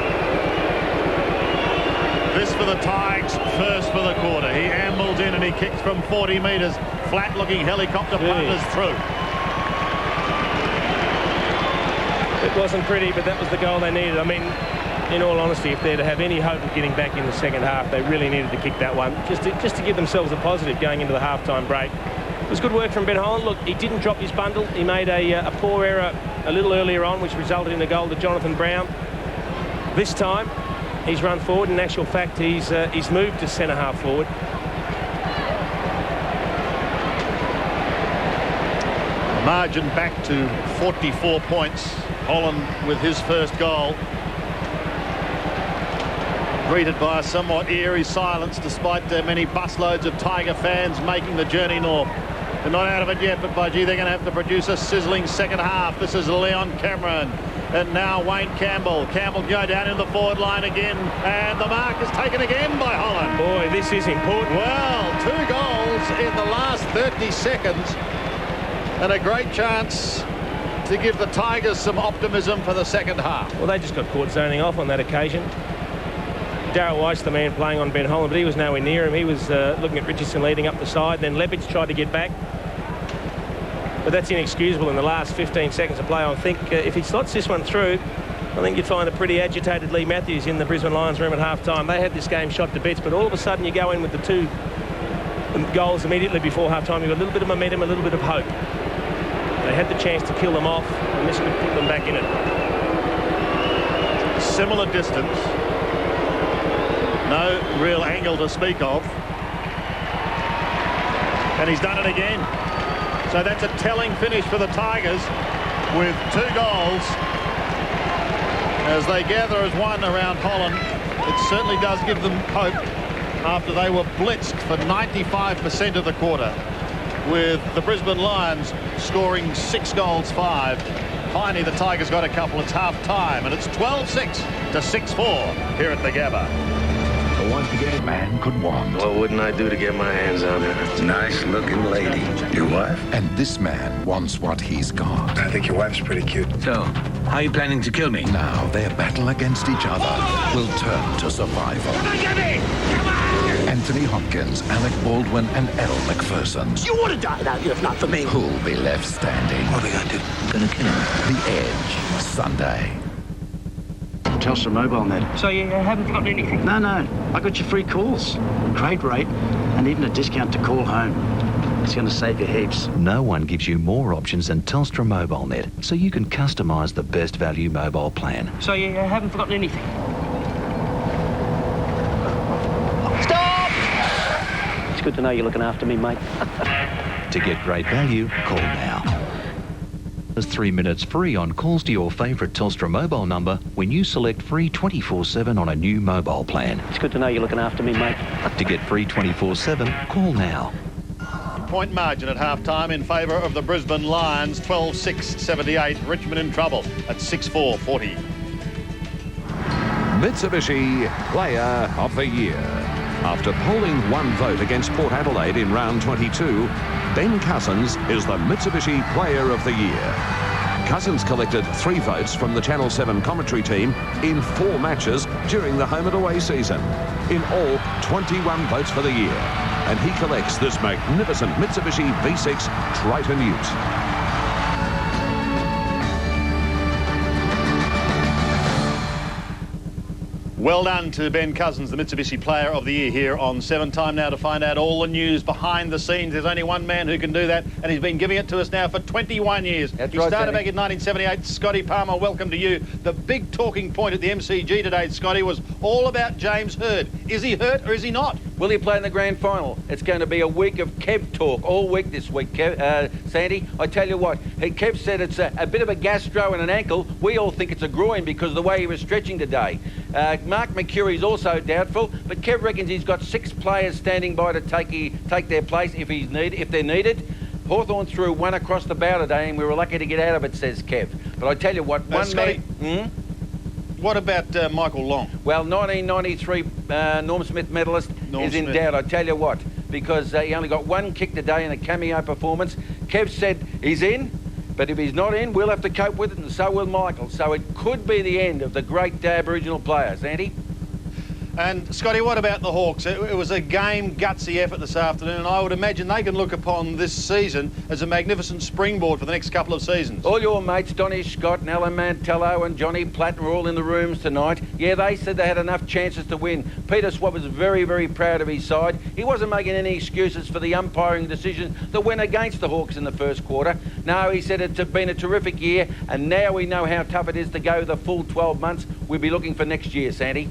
This for the Tigers, first for the quarter. He ambles in and he kicks from 40 metres. Flat-looking helicopter punters through. It wasn't pretty, but that was the goal they needed. I mean, in all honesty, if they're to have any hope of getting back in the second half, they really needed to kick that one, just to give themselves a positive going into the half-time break. It was good work from Ben Holland. Look, he didn't drop his bundle. He made a poor error a little earlier on, which resulted in a goal to Jonathan Brown. This time, he's run forward. In actual fact, he's moved to centre-half forward. The margin back to 44 points. Holland with his first goal. Greeted by a somewhat eerie silence despite many busloads of Tiger fans making the journey north. They're not out of it yet, but by gee, they're going to have to produce a sizzling second half. This is Leon Cameron. And now Wayne Campbell. Campbell go down in the forward line again. And the mark is taken again by Holland. Boy, this is important. Well, 2 goals in the last 30 seconds. And a great chance to give the Tigers some optimism for the second half. Well, they just got caught zoning off on that occasion. Darryl Weiss, the man playing on Ben Holland, but he was nowhere near him. He was looking at Richardson leading up the side. Then Leppich tried to get back. But that's inexcusable in the last 15 seconds of play. I think if he slots this one through, I think you'd find a pretty agitated Lee Matthews in the Brisbane Lions room at half-time. They had this game shot to bits, but all of a sudden you go in with the 2 goals immediately before half-time. You've got a little bit of momentum, a little bit of hope. They had the chance to kill them off, and this could put them back in it. similar distance. No real angle to speak of. And he's done it again. So that's a telling finish for the Tigers with 2 goals. As they gather as one around Holland, it certainly does give them hope after they were blitzed for 95% of the quarter, with the Brisbane Lions scoring 6 goals, 5. Finally, the Tigers got a couple. It's half-time, and it's 12-6 to 6-4 here at the Gabba. Once again, man could want. What wouldn't I do to get my hands on her? Nice-looking lady. Your wife? And this man wants what he's got. I think your wife's pretty cute. So, how are you planning to kill me? Now their battle against each other will turn to survival. Anthony Hopkins, Alec Baldwin, and Elle Macpherson. You would have died out here if not for me. Who'll be left standing? What are we gonna do? Gonna kill him. The Edge, Sunday. Telstra mobile net. So you haven't got anything? No, I got your free calls, trade rate, and even a discount to call home. It's going to save you heaps. No one gives you more options than Telstra mobile net, so you can customise the best value mobile plan. So you haven't forgotten anything? Stop! It's good to know you're looking after me, mate. To get great value, call now. There's 3 minutes free on calls to your favourite Telstra mobile number when you select free 24/7 on a new mobile plan. It's good to know you're looking after me, mate. To get free 24/7, call now. Point margin at half-time in favour of the Brisbane Lions, 12-6-78. Richmond in trouble at 6-4-40. Mitsubishi Player of the Year. After polling 1 vote against Port Adelaide in round 22, Ben Cousins is the Mitsubishi Player of the Year. Cousins collected 3 votes from the Channel 7 commentary team in 4 matches during the home and away season. In all, 21 votes for the year. And he collects this magnificent Mitsubishi V6 Triton Ute. Well done to Ben Cousins, the Mitsubishi Player of the Year here on 7. Time now to find out all the news behind the scenes. There's only one man who can do that, and he's been giving it to us now for 21 years. He started back in 1978. Scotty Palmer, welcome to you. The big talking point at the MCG today, Scotty, was all about James Hird. Is he hurt or is he not? Will he play in the grand final? It's going to be a week of Kev talk all week this week, Sandy. I tell you what, Kev said it's a bit of a gastro and an ankle. We all think it's a groin because of the way he was stretching today. Mark McCurry's also doubtful, but Kev reckons he's got 6 players standing by to take their place if they're needed. Hawthorn threw 1 across the bow today, and we were lucky to get out of it, says Kev. But I tell you what, Scotty, what about Michael Long? Well, 1993 Norm Smith medalist is in doubt, I tell you what, because he only got 1 kick today in a cameo performance. Kev said he's in, but if he's not in, we'll have to cope with it, and so will Michael. So it could be the end of the great Aboriginal players, Andy. And, Scotty, what about the Hawks? It was a game, gutsy effort this afternoon, and I would imagine they can look upon this season as a magnificent springboard for the next couple of seasons. All your mates, Donny Scott and Alan Mantello and Johnny Platt, were all in the rooms tonight. Yeah, they said they had enough chances to win. Peter Swab was very, very proud of his side. He wasn't making any excuses for the umpiring decision that went against the Hawks in the first quarter. No, he said it's been a terrific year, and now we know how tough it is to go the full 12 months. We'll be looking for next year, Sandy.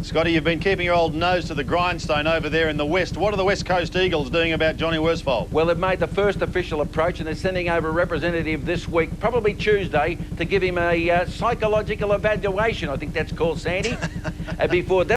Scotty, you've been keeping your old nose to the grindstone over there in the West. What are the West Coast Eagles doing about Johnny Worsfold? Well, they've made the first official approach, and they're sending over a representative this week, probably Tuesday, to give him a psychological evaluation, I think that's called, Sandy. Before that.